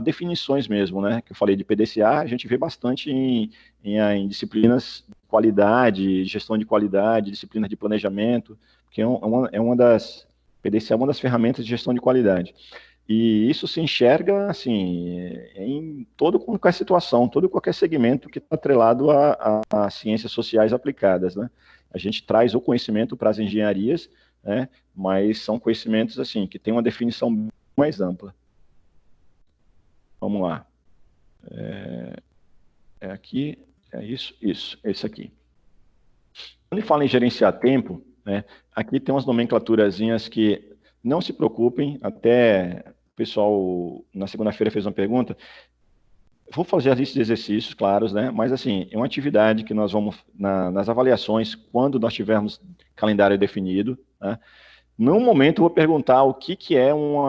definições mesmo, né, que eu falei de PDCA, a gente vê bastante em disciplinas de qualidade, gestão de qualidade, disciplinas de planejamento, que é uma das, PDCA é uma das ferramentas de gestão de qualidade. E isso se enxerga, assim, em todo qualquer situação, todo qualquer segmento que está atrelado a ciências sociais aplicadas, né. A gente traz o conhecimento para as engenharias, né, mas são conhecimentos, assim, que têm uma definição mais ampla. Vamos lá. Aqui, é isso, esse aqui. Quando fala em gerenciar tempo, né, aqui tem umas nomenclaturazinhas que não se preocupem, até o pessoal na segunda-feira fez uma pergunta, vou fazer a lista de exercícios, claros, né, mas assim, é uma atividade que nós vamos, nas avaliações, quando nós tivermos calendário definido, né, num momento eu vou perguntar o que é um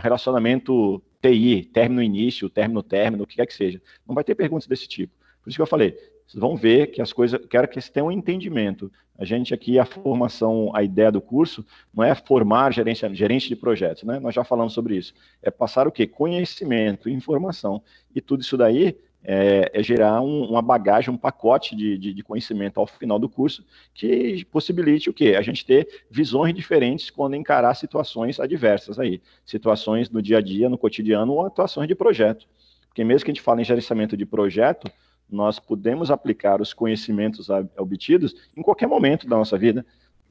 relacionamento TI, término-início, término-término, o que quer que seja. Não vai ter perguntas desse tipo. Por isso que eu falei, vocês vão ver que as coisas, quero que vocês tenham um entendimento. A gente aqui, a formação, a ideia do curso, não é formar gerente de projetos, né? Nós já falamos sobre isso. É passar o quê? Conhecimento, informação. E tudo isso daí é gerar uma bagagem, um pacote de conhecimento ao final do curso que possibilite o quê? A gente ter visões diferentes quando encarar situações adversas aí. Situações no dia a dia, no cotidiano, ou atuações de projeto. Porque mesmo que a gente fale em gerenciamento de projeto, nós podemos aplicar os conhecimentos obtidos em qualquer momento da nossa vida,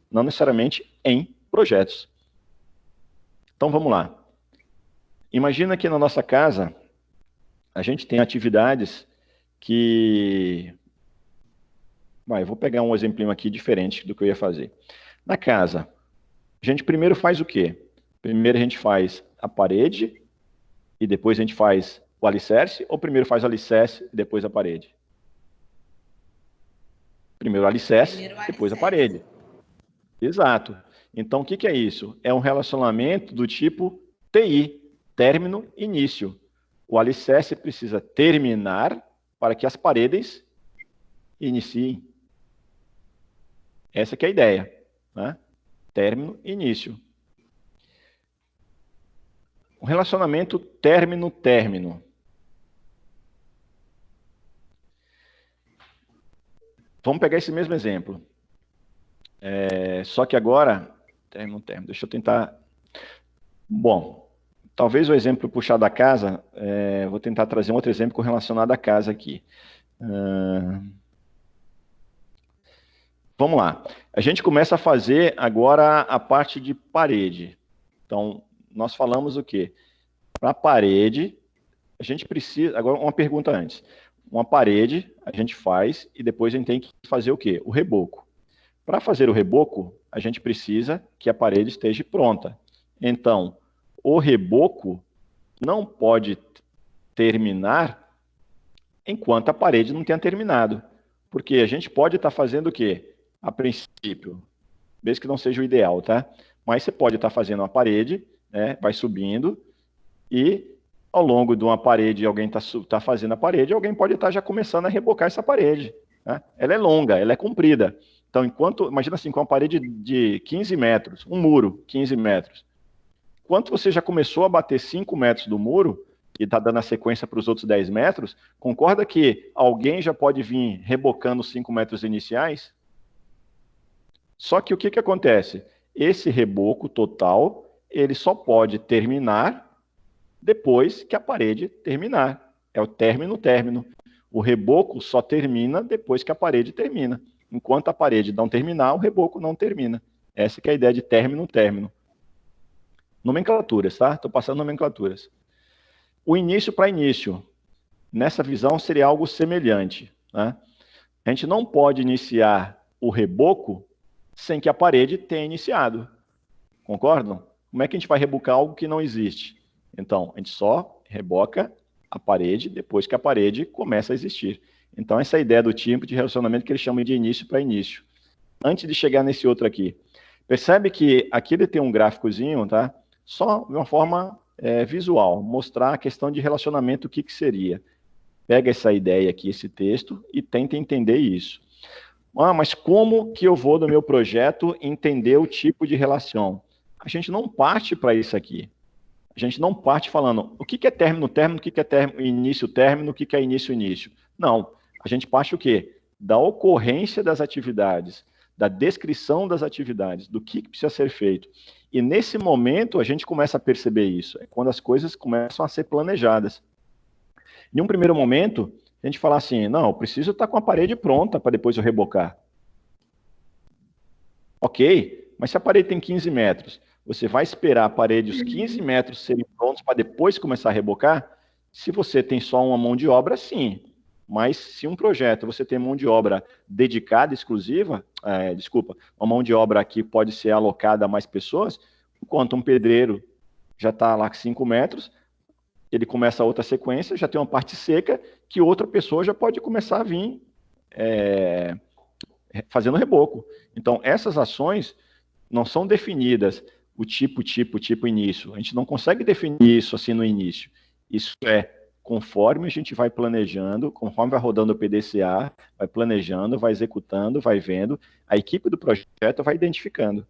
não necessariamente em projetos. Então, vamos lá. Imagina que na nossa casa, a gente tem atividades que... eu vou pegar um exemplinho aqui diferente do que eu ia fazer. Na casa, a gente primeiro faz o quê? Primeiro a gente faz a parede e depois a gente faz o alicerce, ou primeiro faz o alicerce e depois a parede? Primeiro o alicerce, depois a parede. Exato. Então, o que é isso? É um relacionamento do tipo TI, término, início. O alicerce precisa terminar para que as paredes iniciem. Essa que é a ideia, né? Término, início. O relacionamento término-término. Vamos pegar esse mesmo exemplo. Só que agora, término, deixa eu tentar... Bom, talvez o exemplo puxado da casa, vou tentar trazer um outro exemplo relacionado à casa aqui. Vamos lá. A gente começa a fazer agora a parte de parede. Então, nós falamos o quê? Para a parede, a gente precisa... Agora, uma pergunta antes. Uma parede, a gente faz e depois a gente tem que fazer o quê? O reboco. Para fazer o reboco, a gente precisa que a parede esteja pronta. Então, o reboco não pode terminar enquanto a parede não tenha terminado. Porque a gente pode estar fazendo o quê? A princípio, mesmo que não seja o ideal, tá? Mas você pode estar fazendo uma parede, né? Vai subindo e ao longo de uma parede, alguém está fazendo a parede, alguém pode estar já começando a rebocar essa parede. Né? Ela é longa, ela é comprida. Então, imagina assim, com uma parede de 15 metros, um muro, 15 metros. Enquanto você já começou a bater 5 metros do muro, e está dando a sequência para os outros 10 metros, concorda que alguém já pode vir rebocando os 5 metros iniciais? Só que o que acontece? Esse reboco total, ele só pode terminar depois que a parede terminar. É o término. O reboco só termina depois que a parede termina. Enquanto a parede não terminar, o reboco não termina. Essa que é a ideia de término. Nomenclaturas, tá? Estou passando nomenclaturas. O início para início. Nessa visão seria algo semelhante. Né? A gente não pode iniciar o reboco sem que a parede tenha iniciado. Concordam? Como é que a gente vai rebocar algo que não existe? Então, a gente só reboca a parede depois que a parede começa a existir. Então, essa é a ideia do tipo de relacionamento que eles chamam de início para início. Antes de chegar nesse outro aqui, percebe que aqui ele tem um gráficozinho, tá? Só de uma forma visual, mostrar a questão de relacionamento, o que seria. Pega essa ideia aqui, esse texto, e tenta entender isso. Ah, mas como que eu vou, no meu projeto, entender o tipo de relação? A gente não parte para isso aqui. A gente não parte falando o que é término, o que é início, término, o que é início, início. Não. A gente parte o quê? Da ocorrência das atividades, da descrição das atividades, do que precisa ser feito. E nesse momento a gente começa a perceber isso. É quando as coisas começam a ser planejadas. Em um primeiro momento, a gente fala assim, não, eu preciso estar com a parede pronta para depois eu rebocar. Ok, mas se a parede tem 15 metros, você vai esperar a parede, os 15 metros serem prontos para depois começar a rebocar? Se você tem só uma mão de obra, sim. Mas se um projeto você tem mão de obra dedicada, exclusiva, uma mão de obra que pode ser alocada a mais pessoas, enquanto um pedreiro já está lá com 5 metros, ele começa outra sequência, já tem uma parte seca, que outra pessoa já pode começar a vir fazendo reboco. Então, essas ações não são definidas o tipo, início. A gente não consegue definir isso assim no início. Isso é conforme a gente vai planejando, conforme vai rodando o PDCA, vai planejando, vai executando, vai vendo, a equipe do projeto vai identificando.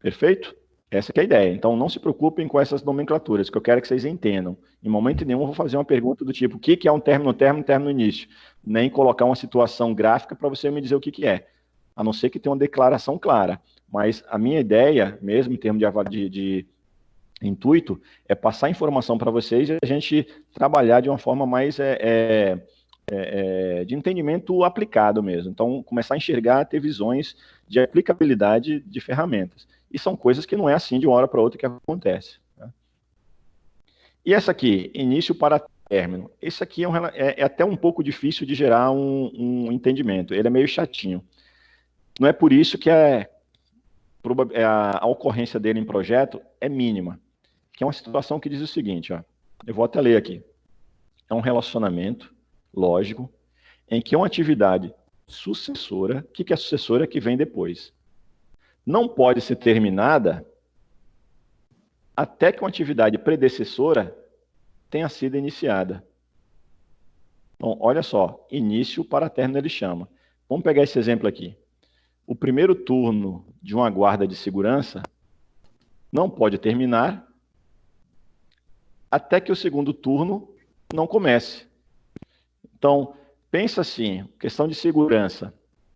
Perfeito? Essa que é a ideia. Então, não se preocupem com essas nomenclaturas, que eu quero que vocês entendam. Em momento nenhum, eu vou fazer uma pergunta do tipo, o que é um término, início? Nem colocar uma situação gráfica para você me dizer o que é. A não ser que tenha uma declaração clara. Mas a minha ideia, mesmo em termos de intuito, é passar informação para vocês e a gente trabalhar de uma forma mais de entendimento aplicado mesmo. Então, começar a enxergar, ter visões de aplicabilidade de ferramentas. E são coisas que não é assim de uma hora para outra que acontece. Tá? E essa aqui, início para término. Esse aqui é até um pouco difícil de gerar um entendimento. Ele é meio chatinho. Não é por isso que a ocorrência dele em projeto é mínima. Que é uma situação que diz o seguinte, ó, eu vou até ler aqui. É um relacionamento lógico em que uma atividade sucessora, o que é sucessora? Que vem depois. Não pode ser terminada até que uma atividade predecessora tenha sido iniciada. Então, olha só, início para término ele chama. Vamos pegar esse exemplo aqui. O primeiro turno de uma guarda de segurança não pode terminar até que o segundo turno não comece. Então, pensa assim, questão de segurança.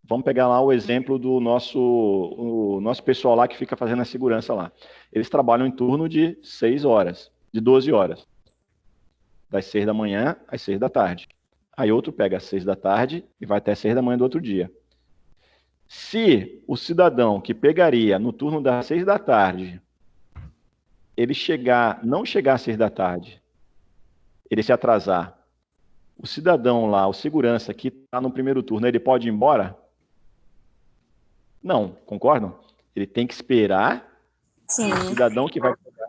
Vamos pegar lá o exemplo do nosso pessoal lá que fica fazendo a segurança lá. Eles trabalham em turno de 6 horas, de 12 horas. Das 6 da manhã às 6 da tarde. Aí outro pega às 6 da tarde e vai até 6 da manhã do outro dia. Se o cidadão que pegaria no turno das 6 da tarde ele não chegar às 6 da tarde, ele se atrasar, o cidadão lá, o segurança que está no primeiro turno, ele pode ir embora? Não, concordam? Ele tem que esperar Sim. o cidadão que vai pegar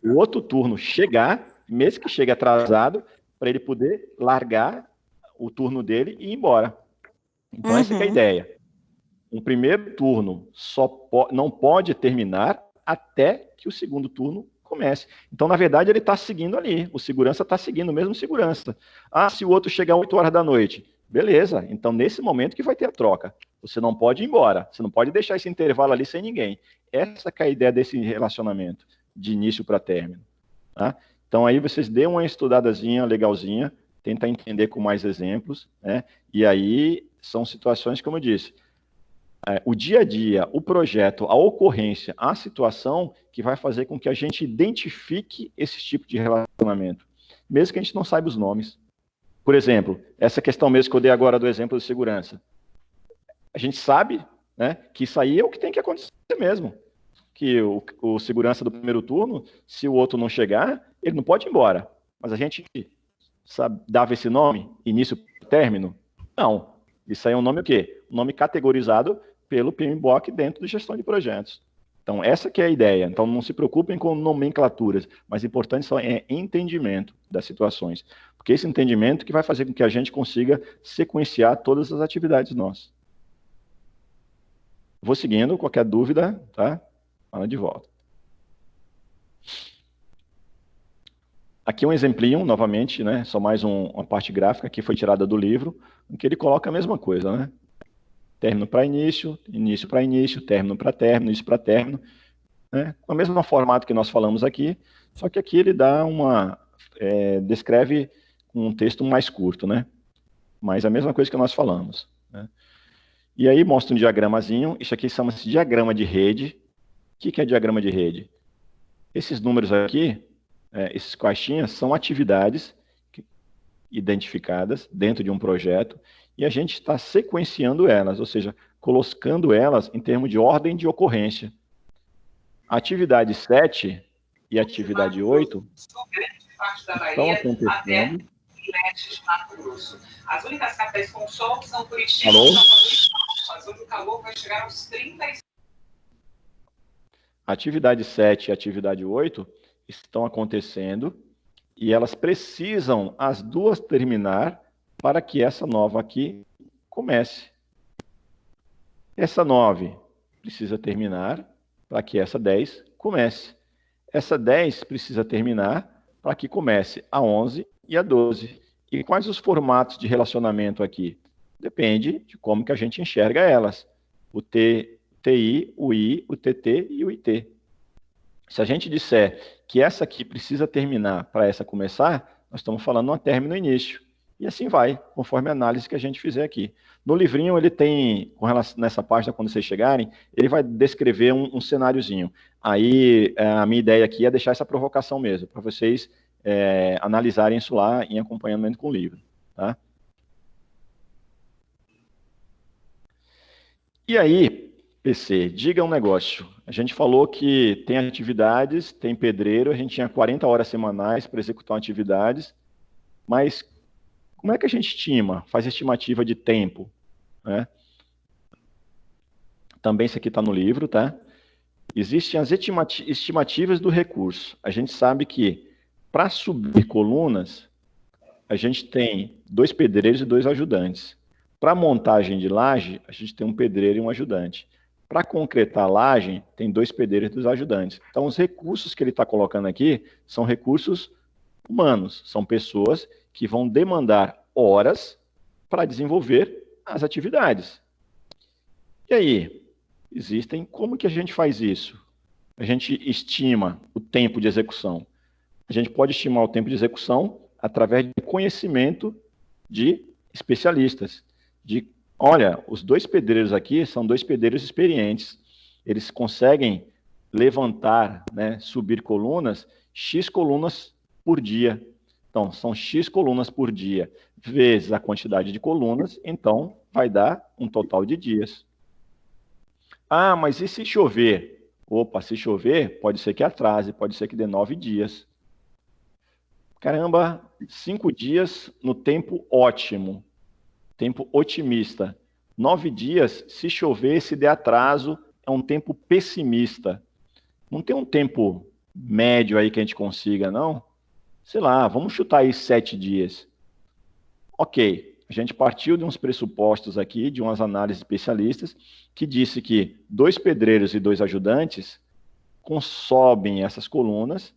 o outro turno chegar, mesmo que chegue atrasado, para ele poder largar o turno dele e ir embora. Então, essa que é a ideia. Um primeiro turno não pode terminar até que o segundo turno comece. Então, na verdade, ele está seguindo ali. O segurança está seguindo o mesmo segurança. Ah, se o outro chegar às 8 horas da noite. Beleza. Então, nesse momento que vai ter a troca. Você não pode ir embora. Você não pode deixar esse intervalo ali sem ninguém. Essa que é a ideia desse relacionamento, de início para término. Tá? Então, aí vocês dêem uma estudadazinha legalzinha, tenta entender com mais exemplos, né? E aí são situações, como eu disse, o dia a dia, o projeto, a ocorrência, a situação que vai fazer com que a gente identifique esse tipo de relacionamento, mesmo que a gente não saiba os nomes. Por exemplo, essa questão mesmo que eu dei agora do exemplo de segurança. A gente sabe, né, que isso aí é o que tem que acontecer mesmo. Que o segurança do primeiro turno, se o outro não chegar, ele não pode ir embora. Mas a gente dava esse nome, início e término? Não. Isso aí é um nome o quê? Um nome categorizado pelo PMBOK dentro de gestão de projetos. Então, essa que é a ideia. Então, não se preocupem com nomenclaturas, mas o importante só é entendimento das situações. Porque esse entendimento que vai fazer com que a gente consiga sequenciar todas as atividades nossas. Vou seguindo, qualquer dúvida, tá? Fala de volta. Aqui um exemplinho, novamente, né? Só mais uma parte gráfica que foi tirada do livro, em que ele coloca a mesma coisa, né? Término para início, início para início, término para término, início para término, né? Com o mesmo formato que nós falamos aqui, só que aqui ele dá descreve um texto mais curto, né? Mas a mesma coisa que nós falamos, né? E aí mostra um diagramazinho, isso aqui chama-se diagrama de rede. O que é diagrama de rede? Esses números aqui, esses caixinhas, são atividades identificadas dentro de um projeto, e a gente está sequenciando elas, ou seja, colocando elas em termos de ordem de ocorrência. Atividade 7 e atividade 8 estão acontecendo. As únicas capitais com sol são Curitiba, Alô? onde o calor vai chegar aos 30. Atividade 7 e atividade 8 estão acontecendo e elas precisam, as duas, terminar para que essa nova aqui comece. Essa 9 precisa terminar para que essa 10 comece. Essa 10 precisa terminar para que comece a 11 e a 12. E quais os formatos de relacionamento aqui? Depende de como que a gente enxerga elas. O TI, o I, o TT e o IT. Se a gente disser que essa aqui precisa terminar para essa começar, nós estamos falando um término início. E assim vai, conforme a análise que a gente fizer aqui. No livrinho, ele tem, nessa página, quando vocês chegarem, ele vai descrever um cenáriozinho. Aí, a minha ideia aqui é deixar essa provocação mesmo, para vocês analisarem isso lá em acompanhamento com o livro. Tá? E aí, PC, diga um negócio. A gente falou que tem atividades, tem pedreiro, a gente tinha 40 horas semanais para executar atividades, mas como é que a gente estima, faz estimativa de tempo, né? Também isso aqui está no livro, tá? Existem as estimativas do recurso. A gente sabe que para subir colunas, a gente tem 2 pedreiros e 2 ajudantes. Para montagem de laje, a gente tem um pedreiro e um ajudante. Para concretar a laje, tem 2 pedreiros e 2 ajudantes. Então, os recursos que ele está colocando aqui são recursos humanos, são pessoas que vão demandar horas para desenvolver as atividades. E aí, como que a gente faz isso? A gente estima o tempo de execução. A gente pode estimar o tempo de execução através de conhecimento de especialistas. Olha, os 2 pedreiros aqui são 2 pedreiros experientes. Eles conseguem levantar, né, subir colunas, X colunas por dia. Então, são X colunas por dia, vezes a quantidade de colunas, então vai dar um total de dias. Ah, mas e se chover? Opa, se chover, pode ser que atrase, pode ser que dê 9 dias. Caramba, 5 dias no tempo ótimo, tempo otimista. 9 dias, se chover, se der atraso, é um tempo pessimista. Não tem um tempo médio aí que a gente consiga, não? Sei lá, vamos chutar aí 7 dias. Ok, a gente partiu de uns pressupostos aqui, de umas análises especialistas, que disse que 2 pedreiros e 2 ajudantes sobem essas colunas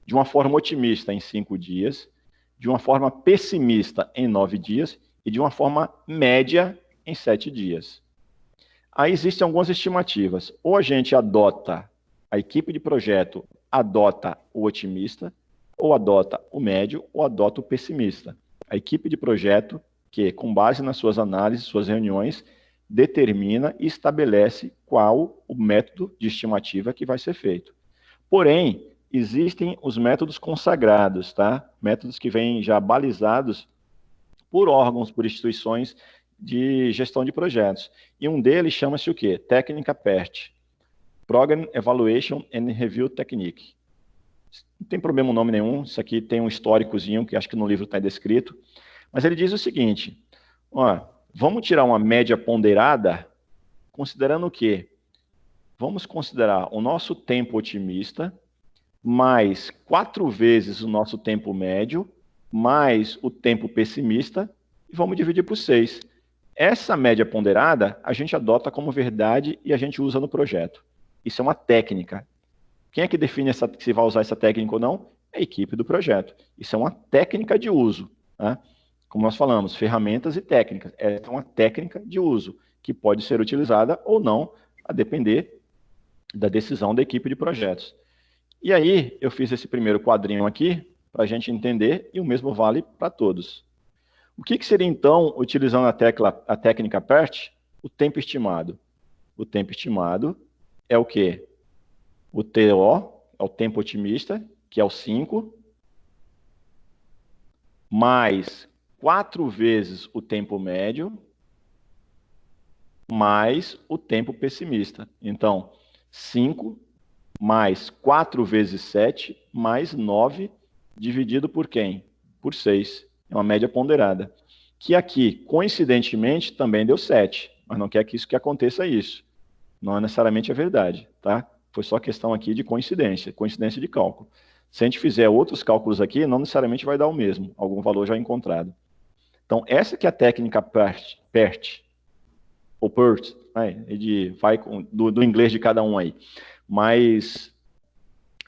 de uma forma otimista em 5 dias, de uma forma pessimista em 9 dias e de uma forma média em 7 dias. Aí existem algumas estimativas. Ou a gente adota, a equipe de projeto adota o otimista, ou adota o médio, ou adota o pessimista. A equipe de projeto, que com base nas suas análises, suas reuniões, determina e estabelece qual o método de estimativa que vai ser feito. Porém, existem os métodos consagrados, tá? Métodos que vêm já balizados por órgãos, por instituições de gestão de projetos. E um deles chama-se o quê? Técnica PERT, Program Evaluation and Review Technique. Não tem problema o nome nenhum, isso aqui tem um históricozinho que acho que no livro está descrito, mas ele diz o seguinte, ó, vamos tirar uma média ponderada, considerando o quê? Vamos considerar o nosso tempo otimista, mais 4 vezes o nosso tempo médio, mais o tempo pessimista, e vamos dividir por 6. Essa média ponderada, a gente adota como verdade e a gente usa no projeto. Isso é uma técnica. Quem é que define se vai usar essa técnica ou não? É a equipe do projeto. Isso é uma técnica de uso. Tá? Como nós falamos, ferramentas e técnicas. É uma técnica de uso, que pode ser utilizada ou não, a depender da decisão da equipe de projetos. E aí, eu fiz esse primeiro quadrinho aqui, para a gente entender, e o mesmo vale para todos. O que seria, então, utilizando a técnica PERT? O tempo estimado. O tempo estimado é o quê? O TO, é o tempo otimista, que é o 5, mais 4 vezes o tempo médio, mais o tempo pessimista. Então, 5 mais 4 vezes 7, mais 9, dividido por quem? Por 6. É uma média ponderada. Que aqui, coincidentemente, também deu 7. Mas não quer que aconteça isso. Não é necessariamente a verdade, tá? Foi só questão aqui de coincidência de cálculo. Se a gente fizer outros cálculos aqui, não necessariamente vai dar o mesmo, algum valor já encontrado. Então, essa que é a técnica PERT, ou PERT, vai do inglês de cada um aí. Mas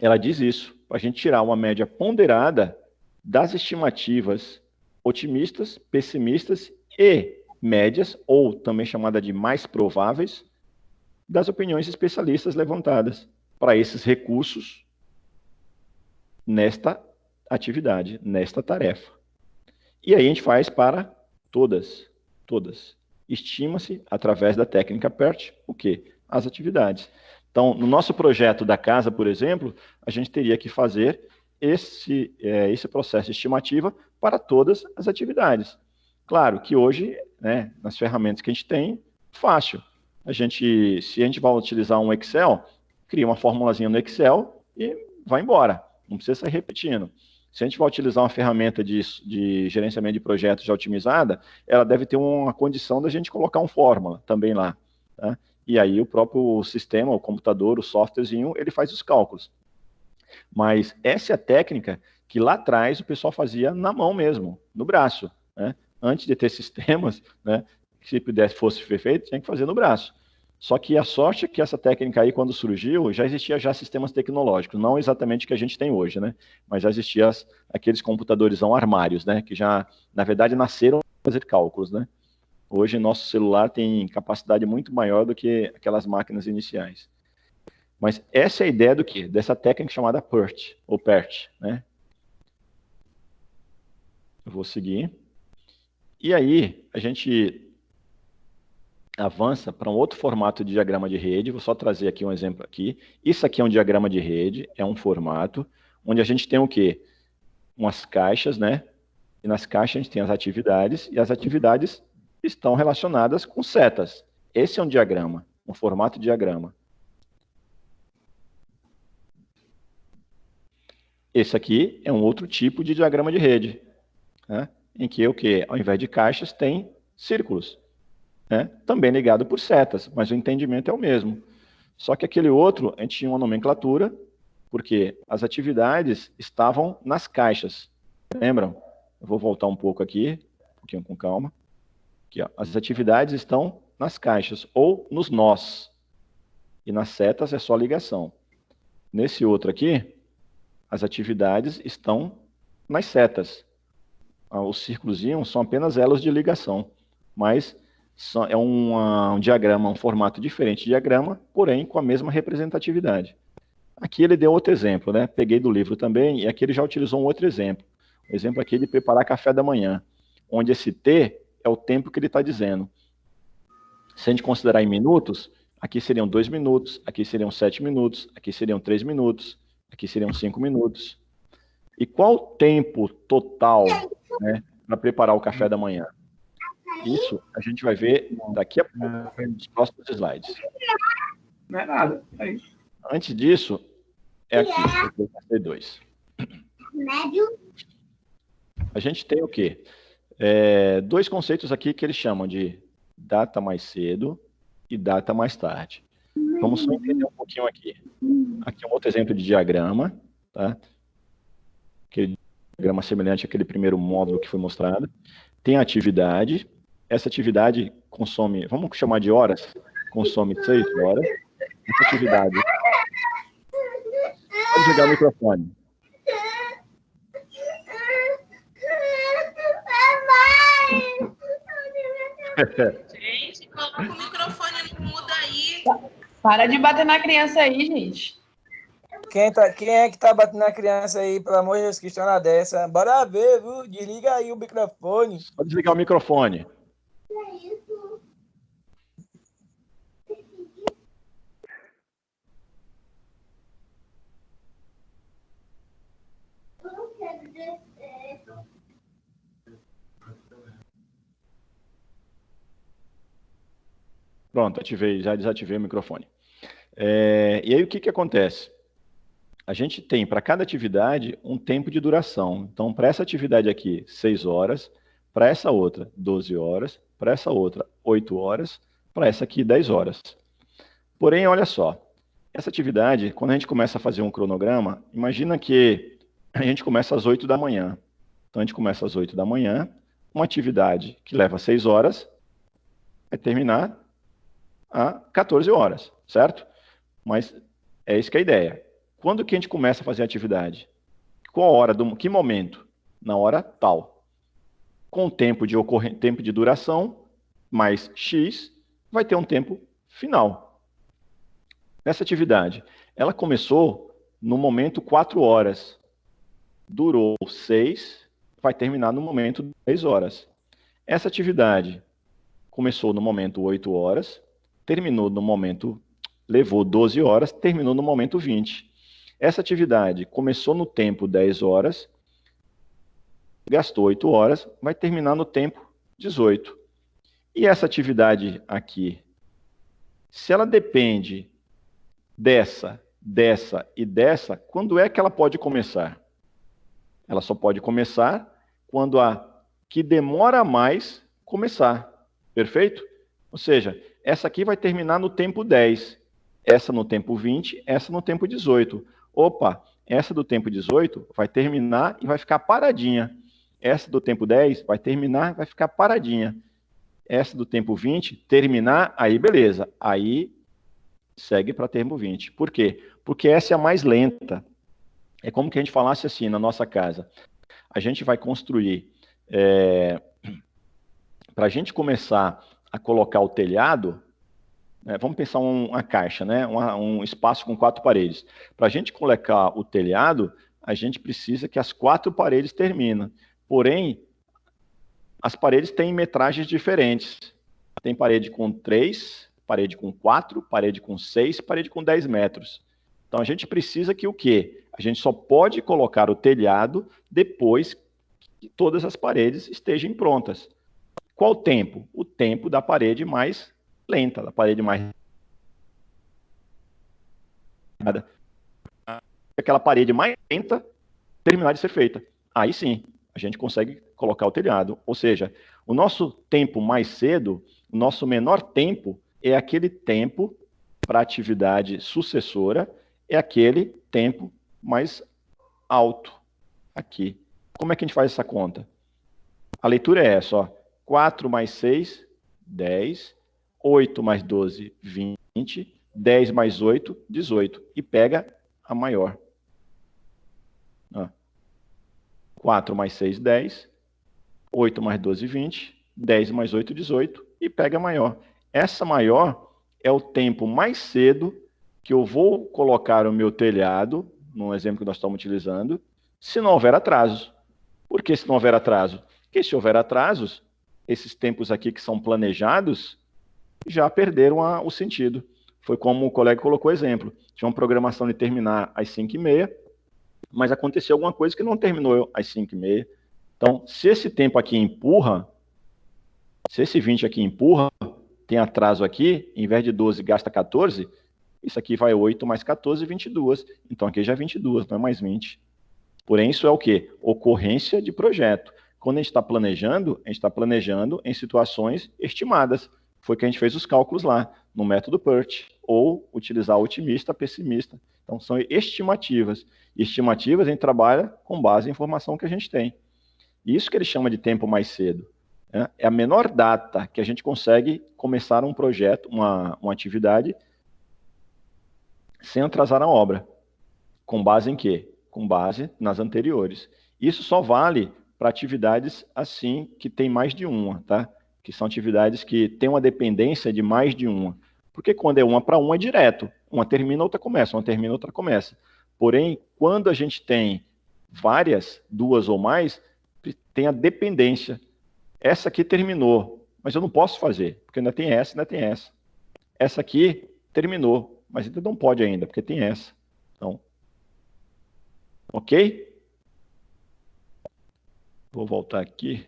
ela diz isso, para a gente tirar uma média ponderada das estimativas otimistas, pessimistas e médias, ou também chamada de mais prováveis, das opiniões especialistas levantadas para esses recursos nesta atividade, nesta tarefa. E aí a gente faz para todas. Estima-se, através da técnica PERT, o quê? As atividades. Então, no nosso projeto da casa, por exemplo, a gente teria que fazer esse processo de estimativa para todas as atividades. Claro que hoje, né, nas ferramentas que a gente tem, fácil. Se a gente vai utilizar um Excel, cria uma formulazinha no Excel e vai embora. Não precisa sair repetindo. Se a gente vai utilizar uma ferramenta de gerenciamento de projetos já otimizada, ela deve ter uma condição da gente colocar uma fórmula também lá. Tá? E aí o próprio sistema, o computador, o softwarezinho, ele faz os cálculos. Mas essa é a técnica que lá atrás o pessoal fazia na mão mesmo, no braço. Né? Antes de ter sistemas, né, que se pudesse fosse feito, tinha que fazer no braço. Só que a sorte é que essa técnica aí, quando surgiu, já existia já sistemas tecnológicos, não exatamente o que a gente tem hoje, né? Mas já existiam aqueles computadores armários, né? Que já, na verdade, nasceram para fazer cálculos, né? Hoje, nosso celular tem capacidade muito maior do que aquelas máquinas iniciais. Mas essa é a ideia do quê? Dessa técnica chamada PERT, ou PERT, né? Eu vou seguir. E aí, a gente avança para um outro formato de diagrama de rede. Vou só trazer aqui um exemplo aqui. Isso aqui é um diagrama de rede, é um formato, onde a gente tem o quê? Umas caixas, né? E nas caixas a gente tem as atividades, e as atividades estão relacionadas com setas. Esse é um diagrama, um formato de diagrama. Esse aqui é um outro tipo de diagrama de rede, né? Em que o quê? Ao invés de caixas, tem círculos, né? Também ligado por setas, mas o entendimento é o mesmo. Só que aquele outro, a gente tinha uma nomenclatura, porque as atividades estavam nas caixas. Lembram? Eu vou voltar um pouco aqui, um pouquinho com calma. Aqui, ó. As atividades estão nas caixas, ou nos nós. E nas setas é só ligação. Nesse outro aqui, as atividades estão nas setas. Os círculozinhos são apenas elos de ligação, mas é um diagrama, um formato diferente de diagrama, porém com a mesma representatividade. Aqui ele deu outro exemplo, né? Peguei do livro também, e aqui ele já utilizou um outro exemplo. O exemplo aqui de preparar café da manhã, onde esse T é o tempo que ele está dizendo. Se a gente considerar em minutos, aqui seriam 2 minutos, aqui seriam 7 minutos, aqui seriam 3 minutos, aqui seriam 5 minutos. E qual o tempo total, né, para preparar o café da manhã? Isso a gente vai ver daqui a pouco, nos próximos slides. Não é nada. É isso. Antes disso, é aqui, o 2. A gente tem o quê? Dois conceitos aqui que eles chamam de data mais cedo e data mais tarde. Vamos só entender um pouquinho aqui. Aqui é um outro exemplo de diagrama, tá? Aquele diagrama semelhante àquele primeiro módulo que foi mostrado. Tem a atividade. Essa atividade consome, vamos chamar de horas, consome 6 horas. Essa atividade... Pode ligar o microfone. Gente, coloca o microfone no mudo aí. Para de bater na criança aí, gente. Quem é que tá batendo na criança aí, pelo amor de Deus, que está na dessa? Bora ver, viu? Desliga aí o microfone. Pode desligar o microfone. Pronto, já desativei o microfone. E aí o que acontece? A gente tem para cada atividade um tempo de duração. Então, para essa atividade aqui, 6 horas, para essa outra, 12 horas, para essa outra, 8 horas, para essa aqui, 10 horas. Porém, olha só, essa atividade, quando a gente começa a fazer um cronograma, imagina que a gente começa às 8 da manhã. Então, a gente começa às 8 da manhã, uma atividade que leva 6 horas, vai terminar a 14 horas, certo? Mas é isso que é a ideia. Quando que a gente começa a fazer a atividade? Qual hora, que momento? Na hora tal. Com tempo de duração, mais X, vai ter um tempo final. Nessa atividade, ela começou no momento 4 horas. Durou 6, vai terminar no momento 10 horas. Essa atividade começou no momento 8 horas, terminou no momento, levou 12 horas, terminou no momento 20. Essa atividade começou no tempo 10 horas, gastou 8 horas, vai terminar no tempo 18. E essa atividade aqui, se ela depende dessa e dessa, quando é que ela pode começar? Ela só pode começar quando a que demora mais começar. Perfeito? Ou seja, essa aqui vai terminar no tempo 10, essa no tempo 20, essa no tempo 18. Opa, essa do tempo 18 vai terminar e vai ficar paradinha. Essa do tempo 10 vai terminar e vai ficar paradinha. Essa do tempo 20, terminar, aí beleza. Aí segue para tempo 20. Por quê? Porque essa é a mais lenta. É como que a gente falasse assim na nossa casa. A gente vai construir... para a gente começar a colocar o telhado, vamos pensar uma caixa, né? Um espaço com 4 paredes. Para a gente colocar o telhado, a gente precisa que as 4 paredes terminem. Porém, as paredes têm metragens diferentes. Tem parede com 3, parede com 4, parede com 6, parede com 10 metros. Então, a gente precisa que o quê? A gente só pode colocar o telhado depois que todas as paredes estejam prontas. Qual o tempo? O tempo da parede mais lenta, da parede mais... Aquela parede mais lenta terminar de ser feita. Aí sim, a gente consegue colocar o telhado. Ou seja, o nosso tempo mais cedo, o nosso menor tempo, é aquele tempo para a atividade sucessora, é aquele tempo mais alto aqui. Como é que a gente faz essa conta? A leitura é essa, ó. 4 mais 6, 10. 8 mais 12, 20. 10 mais 8, 18. E pega a maior. 4 mais 6, 10. 8 mais 12, 20. 10 mais 8, 18. E pega a maior. Essa maior é o tempo mais cedo que eu vou colocar o meu telhado, no exemplo que nós estamos utilizando, se não houver atrasos. Por que se não houver atraso? Porque se houver atrasos, esses tempos aqui que são planejados já perderam o sentido. Foi como o colega colocou o exemplo. Tinha uma programação de terminar às 5h30, mas aconteceu alguma coisa que não terminou às 5h30. Então, se esse tempo aqui empurra, se esse 20 aqui empurra, tem atraso aqui, em vez de 12 gasta 14, isso aqui vai 8 mais 14, 22. Então aqui já é 22, não é mais 20. Porém, isso é o quê? Ocorrência de projeto. Quando a gente está planejando em situações estimadas. Foi que a gente fez os cálculos lá, no método PERT, ou utilizar otimista, pessimista. Então, são estimativas. E estimativas a gente trabalha com base em informação que a gente tem. Isso que ele chama de tempo mais cedo. Né? É a menor data que a gente consegue começar um projeto, uma atividade, sem atrasar a obra. Com base em quê? Com base nas anteriores. Isso só vale para atividades assim que tem mais de uma, tá? Que são atividades que têm uma dependência de mais de uma. Porque quando é uma para uma é direto. Uma termina, outra começa. Uma termina, outra começa. Porém, quando a gente tem várias, duas ou mais, tem a dependência. Essa aqui terminou, mas eu não posso fazer, porque ainda tem essa, ainda tem essa. Essa aqui terminou, mas ainda não pode ainda, porque tem essa. Então, ok? Vou voltar aqui.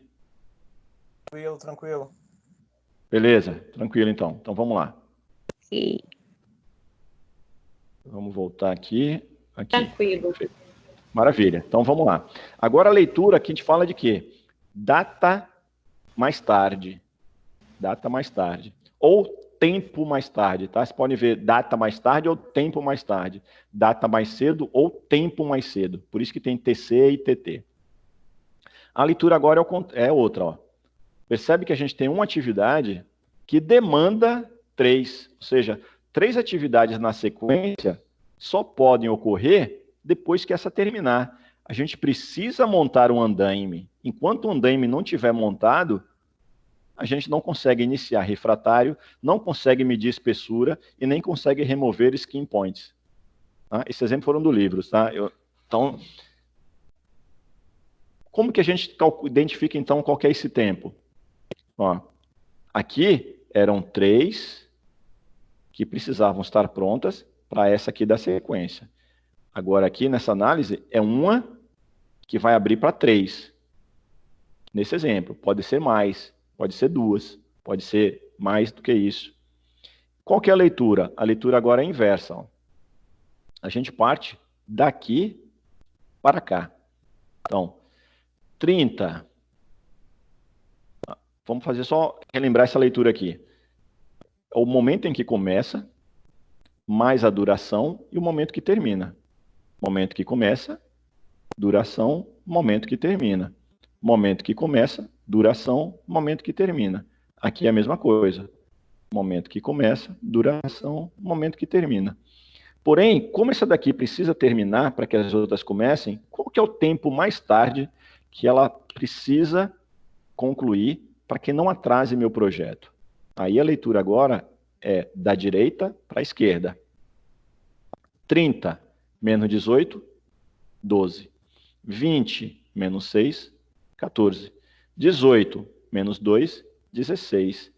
Tranquilo. Beleza, tranquilo então. Então vamos lá. Sim. Vamos voltar aqui. Tranquilo. Maravilha. Então vamos lá. Agora a leitura aqui a gente fala de quê? Data mais tarde. Data mais tarde. Ou tempo mais tarde, tá? Vocês podem ver data mais tarde ou tempo mais tarde. Data mais cedo ou tempo mais cedo. Por isso que tem TC e TT. A leitura agora é outra, ó. Percebe que a gente tem uma atividade que demanda 3, ou seja, 3 atividades na sequência só podem ocorrer depois que essa terminar. A gente precisa montar um andaime. Enquanto o andaime não estiver montado, a gente não consegue iniciar refratário, não consegue medir espessura e nem consegue remover skin points. Tá? Esses exemplos foram do livro, tá? Então, como que a gente identifica, então, qual que é esse tempo? Ó, aqui eram 3 que precisavam estar prontas para essa aqui da sequência. Agora, aqui nessa análise, é uma que vai abrir para 3. Nesse exemplo, pode ser mais, pode ser 2, pode ser mais do que isso. Qual que é a leitura? A leitura agora é inversa. Ó. A gente parte daqui para cá. Então, 30. Vamos fazer só relembrar essa leitura aqui. É o momento em que começa, mais a duração e o momento que termina. Momento que começa, duração, momento que termina. Momento que começa, duração, momento que termina. Aqui é a mesma coisa. Momento que começa, duração, momento que termina. Porém, como essa daqui precisa terminar para que as outras comecem, qual que é o tempo mais tarde que ela precisa concluir para que não atrase meu projeto? Aí a leitura agora é da direita para a esquerda. 30 menos 18, 12. 20 menos 6, 14. 18 menos 2, 16.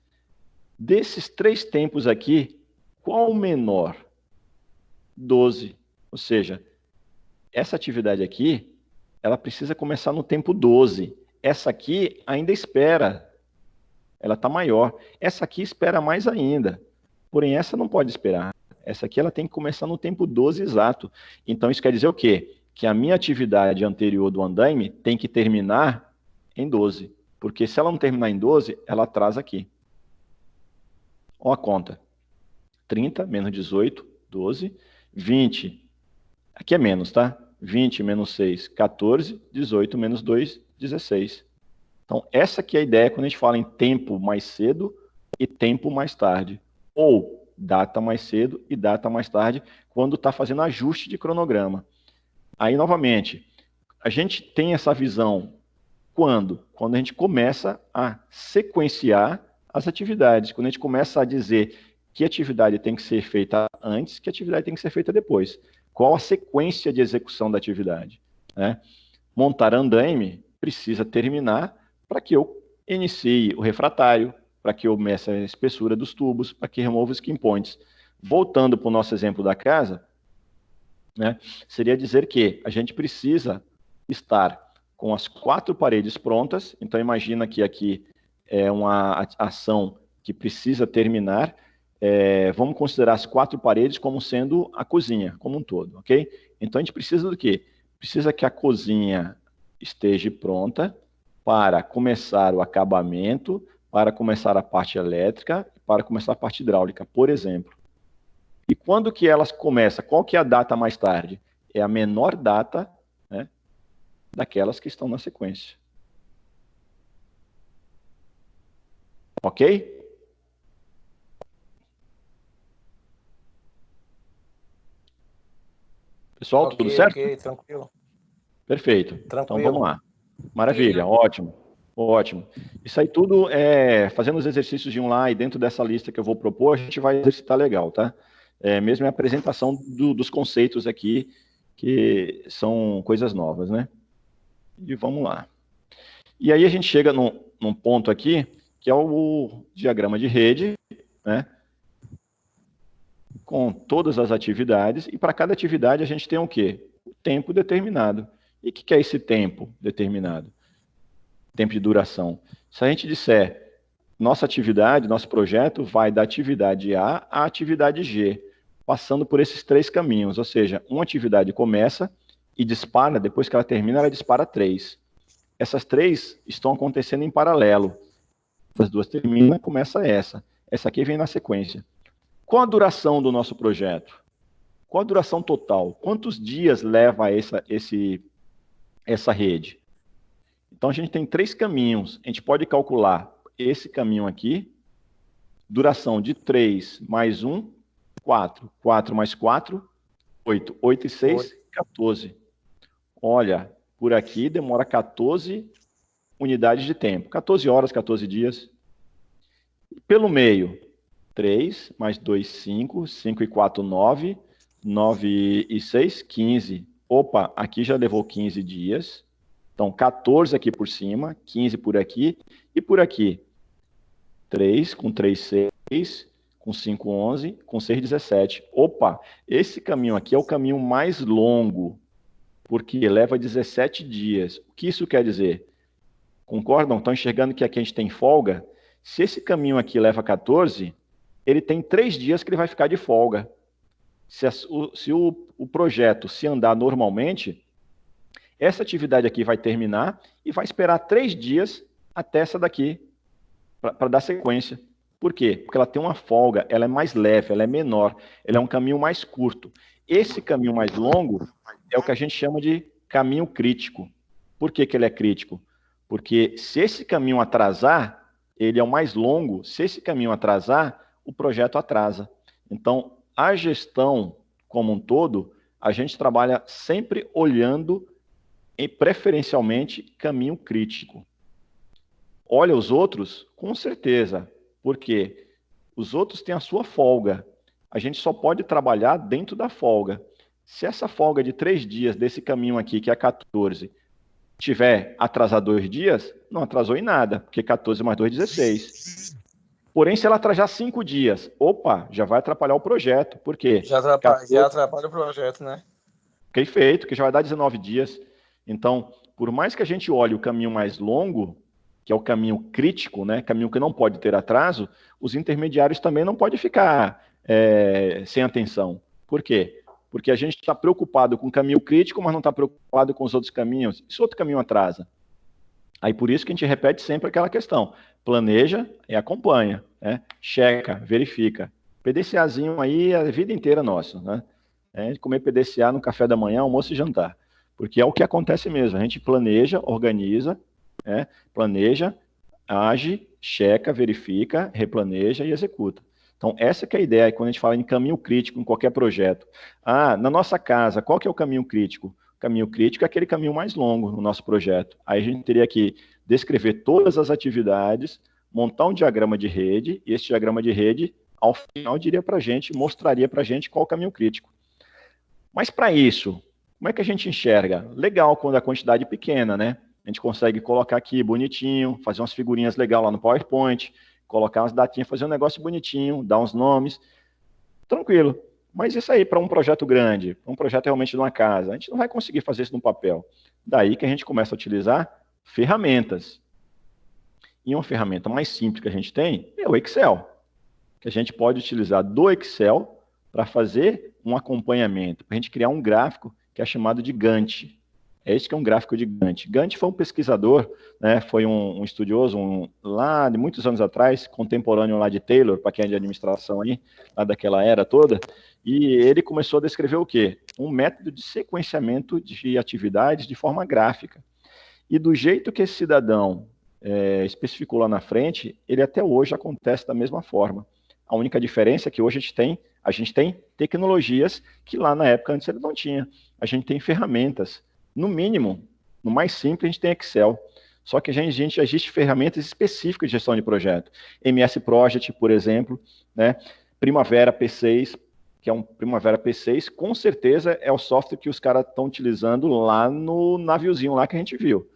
Desses 3 tempos aqui, qual o menor? 12. Ou seja, essa atividade aqui, ela precisa começar no tempo 12. Essa aqui ainda espera. Ela está maior. Essa aqui espera mais ainda. Porém, essa não pode esperar. Essa aqui ela tem que começar no tempo 12 exato. Então, isso quer dizer o quê? que a minha atividade anterior do andaime tem que terminar em 12. Porque se ela não terminar em 12, ela atrasa aqui. Olha a conta. 30 menos 18, 12. 20, aqui é menos, tá? 20 menos 6, 14. 18 menos 2, 16. Então, essa aqui é a ideia quando a gente fala em tempo mais cedo e tempo mais tarde. Ou data mais cedo e data mais tarde, quando está fazendo ajuste de cronograma. Aí, novamente, a gente tem essa visão quando? Quando a gente começa a sequenciar as atividades, quando a gente começa a dizer que atividade tem que ser feita antes, que atividade tem que ser feita depois. Qual a sequência de execução da atividade, né? Montar andaime precisa terminar para que eu inicie o refratário, para que eu meça a espessura dos tubos, para que remova os skin points. Voltando para o nosso exemplo da casa, né, seria dizer que a gente precisa estar com as 4 paredes prontas. Então, imagina que aqui é uma ação que precisa terminar. Vamos considerar as 4 paredes como sendo a cozinha, como um todo, ok? Então, a gente precisa do quê? Precisa que a cozinha esteja pronta para começar o acabamento, para começar a parte elétrica, para começar a parte hidráulica, por exemplo. E quando que elas começam? Qual que é a data mais tarde? É a menor data, né, daquelas que estão na sequência. Ok? Pessoal, tudo certo? Ok, tranquilo. Perfeito. Tranquilo. Então vamos lá. Maravilha, ótimo. Ótimo. Isso aí tudo fazendo os exercícios de um lá e dentro dessa lista que eu vou propor, a gente vai exercitar legal, tá? Mesmo a apresentação dos conceitos aqui, que são coisas novas, né? E vamos lá. E aí a gente chega num ponto aqui, que é o diagrama de rede, né? Com todas as atividades, e para cada atividade a gente tem o quê? O tempo determinado. E o que é esse tempo determinado? Tempo de duração. Se a gente disser, nossa atividade, nosso projeto vai da atividade A à atividade G, passando por esses 3 caminhos, ou seja, uma atividade começa e dispara, depois que ela termina, ela dispara 3. Essas 3 estão acontecendo em paralelo. As 2 terminam, começa essa. Essa aqui vem na sequência. Qual a duração do nosso projeto? Qual a duração total? Quantos dias leva essa rede? Então, a gente tem 3 caminhos. A gente pode calcular esse caminho aqui, duração de 3 mais 1, 4. 4 mais 4, 8. 8 e 6, 14. Olha, por aqui demora 14 unidades de tempo. 14 horas, 14 dias. Pelo meio, 3 mais 2, 5. 5 e 4, 9. 9 e 6, 15. Opa, aqui já levou 15 dias. Então, 14 aqui por cima, 15 por aqui e por aqui. 3, com 3, 6, com 5, 11, com 6, 17. Opa, esse caminho aqui é o caminho mais longo, porque leva 17 dias. O que isso quer dizer? Concordam? Estão enxergando que aqui a gente tem folga? Se esse caminho aqui leva 14, ele tem 3 dias que ele vai ficar de folga. Se o projeto se andar normalmente, essa atividade aqui vai terminar e vai esperar 3 dias até essa daqui, para dar sequência. Por quê? Porque ela tem uma folga, ela é mais leve, ela é menor, ela é um caminho mais curto. Esse caminho mais longo é o que a gente chama de caminho crítico. Por que ele é crítico? Porque se esse caminho atrasar, ele é o mais longo, se esse caminho atrasar, o projeto atrasa. Então, a gestão como um todo, a gente trabalha sempre olhando e preferencialmente caminho crítico. Olha os outros, com certeza, porque os outros têm a sua folga. A gente só pode trabalhar dentro da folga. Se essa folga de 3 dias desse caminho aqui, que é 14, tiver atrasado 2 dias, não atrasou em nada, porque 14 mais 2, 16. Porém, se ela atrasar 5 dias, opa, já vai atrapalhar o projeto. Por quê? Já atrapalha o projeto, né? Perfeito, que já vai dar 19 dias. Então, por mais que a gente olhe o caminho mais longo, que é o caminho crítico, né, caminho que não pode ter atraso, os intermediários também não podem ficar sem atenção. Por quê? porque a gente está preocupado com o caminho crítico, mas não está preocupado com os outros caminhos. E se outro caminho atrasa? Aí por isso que a gente repete sempre aquela questão. Planeja e acompanha, né? Checa, verifica. PDCAzinho aí é a vida inteira nossa, né? Comer PDCA no café da manhã, almoço e jantar. Porque é o que acontece mesmo. A gente planeja, organiza, né? Planeja, age, checa, verifica, replaneja e executa. Então, essa que é a ideia quando a gente fala em caminho crítico em qualquer projeto. Na nossa casa, qual que é o caminho crítico? O caminho crítico é aquele caminho mais longo no nosso projeto. Aí a gente teria que descrever todas as atividades, montar um diagrama de rede, e esse diagrama de rede, ao final, mostraria para a gente qual o caminho crítico. Mas para isso, como é que a gente enxerga? Legal quando a quantidade é pequena, né? A gente consegue colocar aqui bonitinho, fazer umas figurinhas legais lá no PowerPoint, colocar umas datinhas, fazer um negócio bonitinho, dar uns nomes, tranquilo. Mas isso aí para um projeto grande, para um projeto realmente de uma casa, a gente não vai conseguir fazer isso no papel. Daí que a gente começa a utilizar ferramentas. E uma ferramenta mais simples que a gente tem é o Excel, que a gente pode utilizar do Excel para fazer um acompanhamento, para a gente criar um gráfico que é chamado de Gantt. Esse que é um gráfico de Gantt. Gantt foi um pesquisador, né, foi um estudioso lá de muitos anos atrás, contemporâneo lá de Taylor, para quem é de administração aí, lá daquela era toda, e ele começou a descrever o quê? Um método de sequenciamento de atividades de forma gráfica. E do jeito que esse cidadão especificou lá na frente, ele até hoje acontece da mesma forma. A única diferença é que hoje a gente tem tecnologias que lá na época antes ele não tinha. A gente tem ferramentas. No mínimo, no mais simples, a gente tem Excel. Só que já existe ferramentas específicas de gestão de projeto. MS Project, por exemplo, né? Primavera P6, que é um Primavera P6, com certeza é o software que os caras estão utilizando lá no naviozinho lá que a gente viu.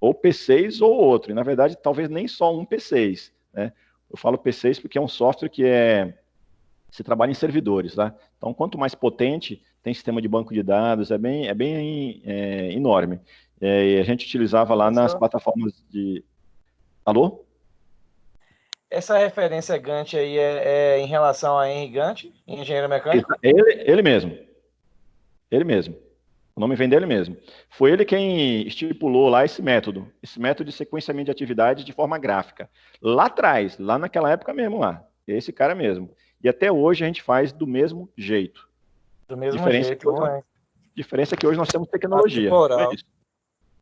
Ou P6 ou outro. E, na verdade, talvez nem só um P6, né? Eu falo P6 porque é um software que você trabalha em servidores, tá? Então, quanto mais potente, tem sistema de banco de dados, é bem enorme. E a gente utilizava lá nas plataformas de... Alô? Essa referência Gantt aí é em relação a Henry Gantt, engenheiro mecânico? Ele mesmo. Ele mesmo. O nome vem dele mesmo. Foi ele quem estipulou lá esse método de sequenciamento de atividades de forma gráfica. Lá atrás, lá naquela época mesmo lá. Esse cara mesmo. E até hoje a gente faz do mesmo jeito. Do mesmo jeito. Diferença é que hoje nós temos tecnologia. Atemporal.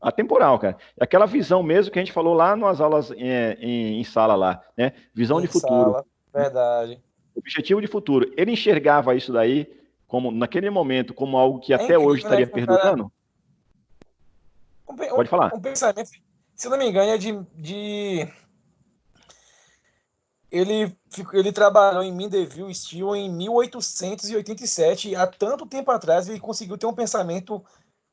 Atemporal, cara. É aquela visão mesmo que a gente falou lá nas aulas em sala lá, né? Visão de futuro. Sala, verdade. Objetivo de futuro. Ele enxergava isso daí como, naquele momento, como algo que até hoje estaria perdurando? Pode falar. Um pensamento, se não me engano, é Ele trabalhou em Mindeville Steel em 1887, e há tanto tempo atrás ele conseguiu ter um pensamento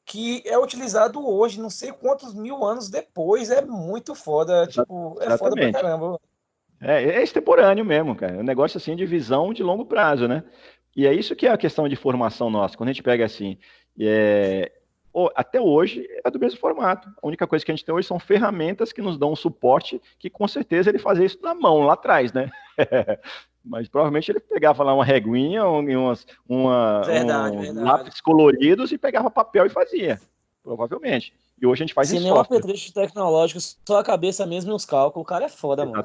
que é utilizado hoje, não sei quantos mil anos depois. É muito foda, tipo, é foda pra caramba. É extemporâneo mesmo, cara. É um negócio assim de visão de longo prazo, né? E é isso que é a questão de formação nossa. Quando a gente pega assim, até hoje é do mesmo formato. A única coisa que a gente tem hoje são ferramentas que nos dão um suporte, que com certeza ele fazia isso na mão, lá atrás, né? Mas provavelmente ele pegava lá uma reguinha, lápis coloridos e pegava papel e fazia. Provavelmente. E hoje a gente faz isso. Sem nenhum apetrecho tecnológico, só a cabeça mesmo e os cálculos. O cara é foda, mano.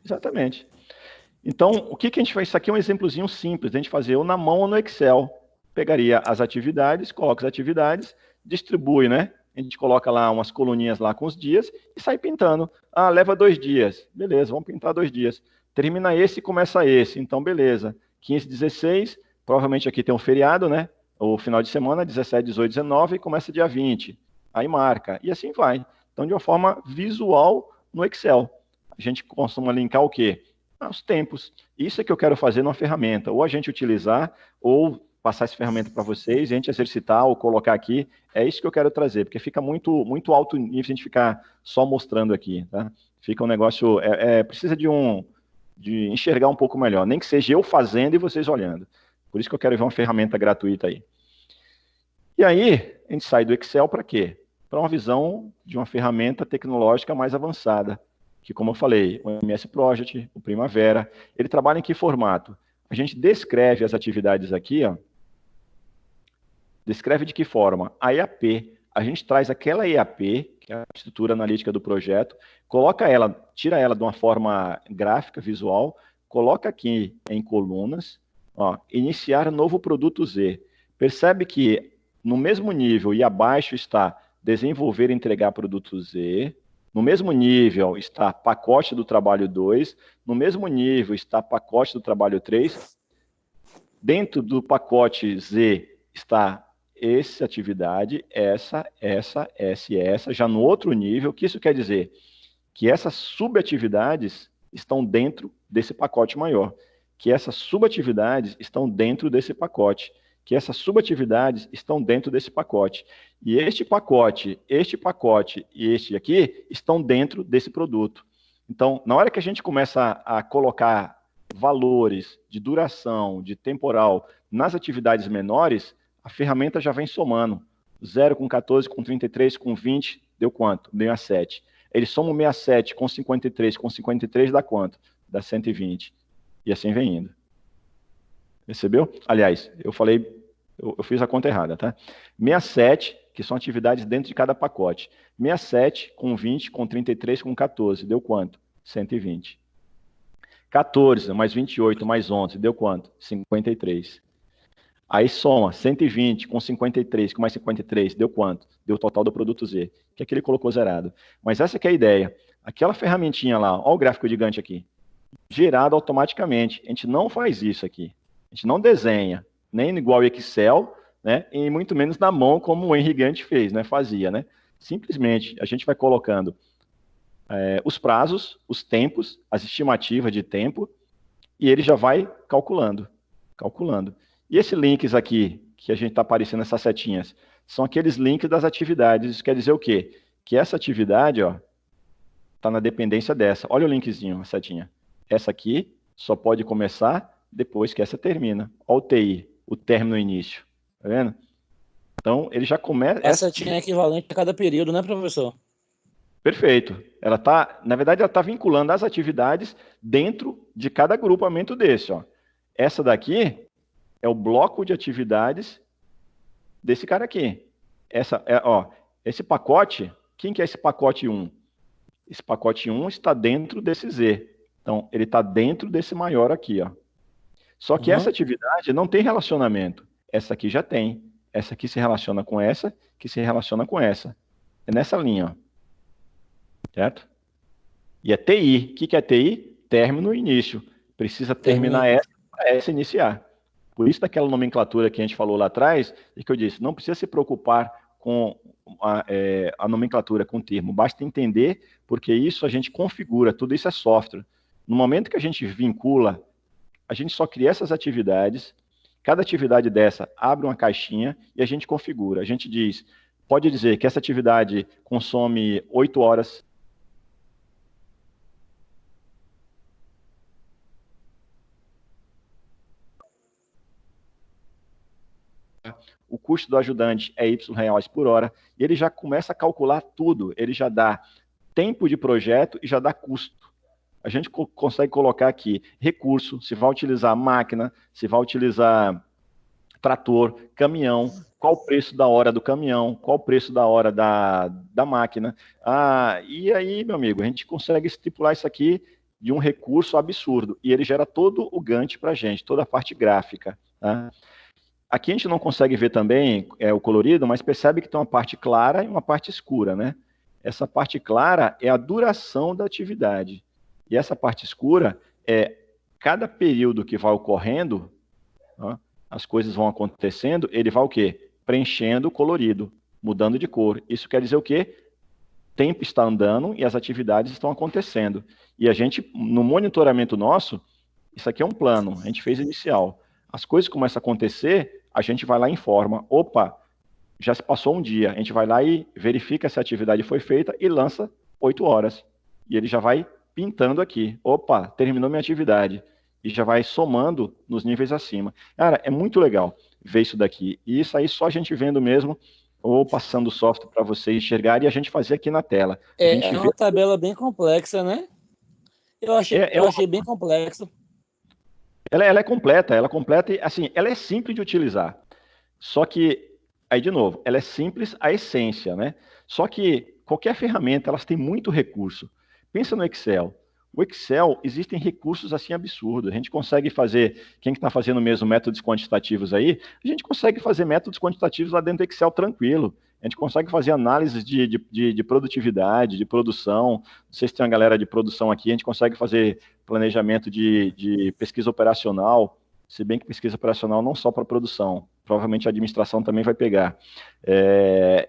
Exatamente. Então, o que a gente faz? Isso aqui é um exemplozinho simples, a gente fazer ou na mão ou no Excel. Pegaria as atividades, coloca as atividades, distribui, né? A gente coloca lá umas coluninhas lá com os dias e sai pintando. Leva 2 dias. Beleza, vamos pintar 2 dias. Termina esse e começa esse. Então, beleza. 15, 16, provavelmente aqui tem um feriado, né? O final de semana, 17, 18, 19, e começa dia 20. Aí marca. E assim vai. Então, de uma forma visual no Excel. A gente costuma linkar o quê? Os tempos. Isso é que eu quero fazer numa ferramenta. Ou a gente utilizar, ou passar essa ferramenta para vocês, a gente exercitar ou colocar aqui. É isso que eu quero trazer, porque fica muito, muito alto nível se a gente ficar só mostrando aqui, tá? Fica um negócio... precisa de enxergar um pouco melhor. Nem que seja eu fazendo e vocês olhando. Por isso que eu quero ver uma ferramenta gratuita aí. E aí, a gente sai do Excel para quê? Para uma visão de uma ferramenta tecnológica mais avançada. Que, como eu falei, o MS Project, o Primavera, ele trabalha em que formato? A gente descreve as atividades aqui, ó, Descreve de que forma? A EAP. A gente traz aquela EAP, que é a estrutura analítica do projeto, coloca ela, tira ela de uma forma gráfica, visual, coloca aqui em colunas, ó, iniciar novo produto Z. Percebe que no mesmo nível e abaixo está desenvolver e entregar produto Z, no mesmo nível está pacote do trabalho 2, no mesmo nível está pacote do trabalho 3, dentro do pacote Z está essa atividade, essa, já no outro nível. O que isso quer dizer? Que essas subatividades estão dentro desse pacote maior, que essas subatividades estão dentro desse pacote, que essas subatividades estão dentro desse pacote. E este pacote e este aqui estão dentro desse produto. Então, na hora que a gente começa a colocar valores de duração, de temporal, nas atividades menores, a ferramenta já vem somando. 0 com 14, com 33, com 20, deu quanto? Deu 7. Ele soma o 67 com 53 dá quanto? Dá 120. E assim vem indo. Percebeu? Aliás, eu fiz a conta errada, tá? 67, que são atividades dentro de cada pacote. 67 com 20, com 33, com 14, deu quanto? 120. 14 mais 28 mais 11, deu quanto? 53. Aí soma 120 com 53, com mais 53, deu quanto? Deu o total do produto Z, que é que ele colocou zerado. Mas essa que é a ideia. Aquela ferramentinha lá, olha o gráfico gigante aqui, gerado automaticamente. A gente não faz isso aqui. A gente não desenha, nem igual Excel, né? E muito menos na mão, como o Henry Gantt fez, né? Fazia, né? Simplesmente, a gente vai colocando os prazos, os tempos, as estimativas de tempo, e ele já vai calculando. E esses links aqui, que a gente está aparecendo essas setinhas, são aqueles links das atividades. Isso quer dizer o quê? Que essa atividade, ó, está na dependência dessa. Olha o linkzinho, a setinha. Essa aqui só pode começar depois que essa termina. Olha o TI, o término e início. Tá vendo? Então, ele já começa... Essa setinha é equivalente a cada período, né, professor? Perfeito. Ela tá, na verdade, ela está vinculando as atividades dentro de cada agrupamento desse, ó. Essa daqui é o bloco de atividades desse cara aqui. Esse pacote, quem que é esse pacote 1? Esse pacote 1 está dentro desse Z. Então, ele está dentro desse maior aqui, ó. Só que essa atividade não tem relacionamento. Essa aqui já tem. Essa aqui se relaciona com essa, que se relaciona com essa. É nessa linha, ó. Certo? E é TI. O que é TI? Término e início. Precisa terminar essa para essa iniciar. Por isso, daquela nomenclatura que a gente falou lá atrás, e que eu disse, não precisa se preocupar com a nomenclatura, com o termo, basta entender, porque isso a gente configura, tudo isso é software. No momento que a gente vincula, a gente só cria essas atividades, cada atividade dessa abre uma caixinha e a gente configura. A gente diz, pode dizer que essa atividade consome 8 horas, o custo do ajudante é Y por hora, e ele já começa a calcular tudo, ele já dá tempo de projeto e já dá custo. A gente consegue colocar aqui recurso, se vai utilizar máquina, se vai utilizar trator, caminhão, qual o preço da hora do caminhão, qual o preço da hora da máquina. E aí, meu amigo, a gente consegue estipular isso aqui de um recurso absurdo, e ele gera todo o Gantt para a gente, toda a parte gráfica, tá? Aqui a gente não consegue ver também o colorido, mas percebe que tem uma parte clara e uma parte escura, né? Essa parte clara é a duração da atividade. E essa parte escura é cada período que vai ocorrendo, ó, as coisas vão acontecendo, ele vai o quê? Preenchendo o colorido, mudando de cor. Isso quer dizer o quê? O tempo está andando e as atividades estão acontecendo. E a gente, no monitoramento nosso, isso aqui é um plano, a gente fez inicial. As coisas começam a acontecer, a gente vai lá e informa. Opa, já se passou um dia. A gente vai lá e verifica se a atividade foi feita e lança 8 horas. E ele já vai pintando aqui. Opa, terminou minha atividade. E já vai somando nos níveis acima. Cara, é muito legal ver isso daqui. E isso aí só a gente vendo mesmo, ou passando o software para vocês enxergarem e a gente fazer aqui na tela. É uma tabela bem complexa, né? Eu achei bem complexo. Ela é completa e, assim, ela é simples de utilizar. Só que Aí, de novo, ela é simples a essência, né? Só que qualquer ferramenta, elas têm muito recurso. Pensa no Excel. O Excel, existem recursos assim absurdos. A gente consegue fazer, quem está fazendo mesmo métodos quantitativos aí, a gente consegue fazer métodos quantitativos lá dentro do Excel tranquilo. A gente consegue fazer análises de produtividade, de produção. Não sei se tem uma galera de produção aqui, a gente consegue fazer planejamento de pesquisa operacional, se bem que pesquisa operacional não só para produção, provavelmente a administração também vai pegar.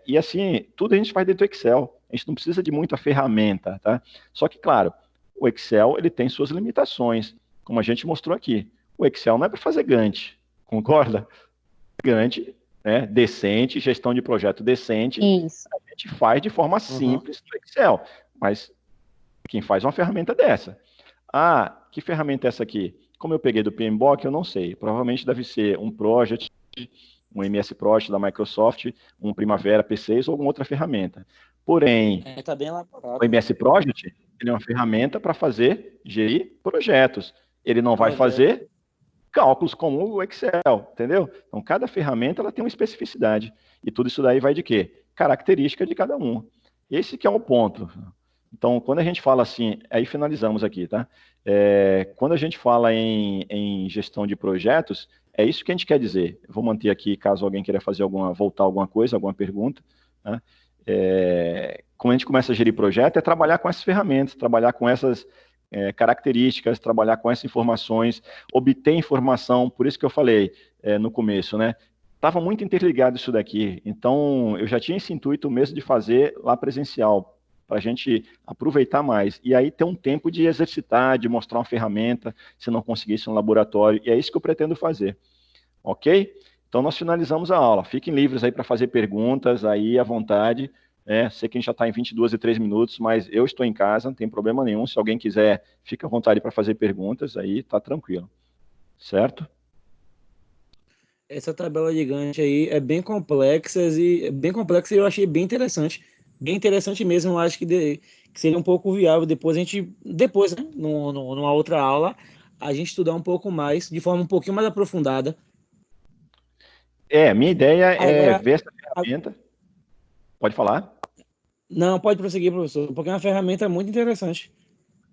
E assim, tudo a gente faz dentro do Excel. A gente não precisa de muita ferramenta, tá? Só que, claro, o Excel ele tem suas limitações, como a gente mostrou aqui. O Excel não é para fazer Gantt, concorda? Gantt, né, decente, gestão de projeto decente, Isso. a gente faz de forma simples no Excel, mas quem faz uma ferramenta dessa? Ah, que ferramenta é essa aqui? Como eu peguei do PMBOK, eu não sei. Provavelmente deve ser um Project, um MS Project da Microsoft, um Primavera P6 ou alguma outra ferramenta. Porém, Tá bem elaborado. o MS Project ele é uma ferramenta para gerir projetos. Ele não vai fazer cálculos como o Excel, entendeu? Então, cada ferramenta ela tem uma especificidade. E tudo isso daí vai de quê? Característica de cada um. Esse que é o ponto. Então, quando a gente fala assim, aí finalizamos aqui, tá? Quando a gente fala em gestão de projetos, é isso que a gente quer dizer. Eu vou manter aqui, caso alguém queira fazer voltar alguma coisa, alguma pergunta, né? Como a gente começa a gerir projeto, é trabalhar com essas ferramentas, trabalhar com essas características, trabalhar com essas informações, obter informação, por isso que eu falei no começo, né? Estava muito interligado isso daqui, então eu já tinha esse intuito mesmo de fazer lá presencial, para a gente aproveitar mais, e aí ter um tempo de exercitar, de mostrar uma ferramenta, se não conseguisse um laboratório, e é isso que eu pretendo fazer, ok? Então nós finalizamos a aula, fiquem livres aí para fazer perguntas aí à vontade, sei que a gente já está em 22 e 3 minutos, mas eu estou em casa, não tem problema nenhum, se alguém quiser, fica à vontade para fazer perguntas, aí tá tranquilo, certo? Essa tabela de Gantt aí é bem complexa e eu achei bem interessante mesmo. Eu acho que seria um pouco viável depois, né, numa outra aula, a gente estudar um pouco mais, de forma um pouquinho mais aprofundada. Minha ideia é ver essa ferramenta. Pode falar? Não, pode prosseguir, professor, porque é uma ferramenta muito interessante.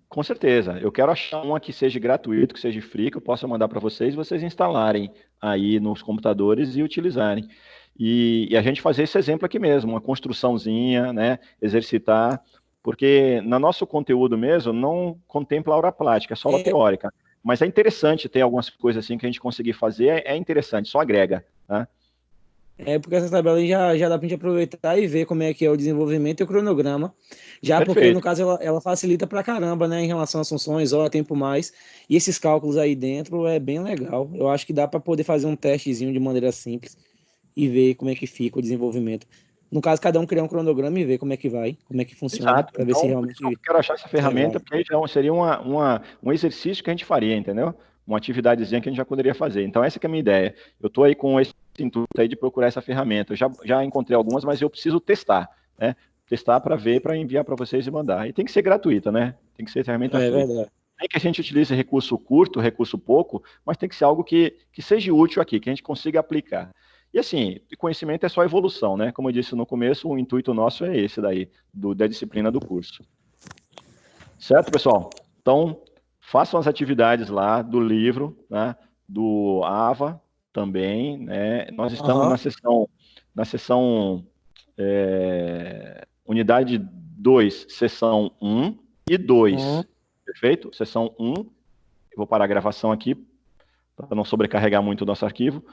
Com certeza. Eu quero achar uma que seja gratuito, que seja free, que eu possa mandar para vocês instalarem aí nos computadores e utilizarem. E a gente fazer esse exemplo aqui mesmo, uma construçãozinha, né? Exercitar, porque no nosso conteúdo mesmo não contempla aula prática, é só aula teórica. Mas é interessante ter algumas coisas assim que a gente conseguir fazer, é interessante, só agrega, tá? Porque essa tabela aí já dá para a gente aproveitar e ver como é que é o desenvolvimento e o cronograma. Perfeito. Porque, no caso, ela facilita pra caramba, né, em relação às funções, hora, tempo mais. E esses cálculos aí dentro é bem legal. Eu acho que dá para poder fazer um testezinho de maneira simples e ver como é que fica o desenvolvimento. No caso, cada um criar um cronograma e ver como é que vai, como é que funciona, para ver se realmente... Eu quero achar essa ferramenta, porque aí já seria um exercício que a gente faria, entendeu? Uma atividadezinha que a gente já poderia fazer. Então, essa que é a minha ideia. Eu estou aí com esse intuito aí de procurar essa ferramenta. Eu já encontrei algumas, mas eu preciso testar, né? Testar para ver, para enviar para vocês e mandar. E tem que ser gratuita, né? Tem que ser ferramenta free. Verdade. Nem que a gente utilize recurso curto, recurso pouco, mas tem que ser algo que seja útil aqui, que a gente consiga aplicar. E assim, conhecimento é só evolução, né? Como eu disse no começo, o intuito nosso é esse daí, da disciplina do curso. Certo, pessoal? Então, façam as atividades lá do livro, né? Do AVA também, né? Nós estamos na sessão unidade 2, sessão 1 e 2. Perfeito? Sessão 1. Eu vou parar a gravação aqui, para não sobrecarregar muito o nosso arquivo.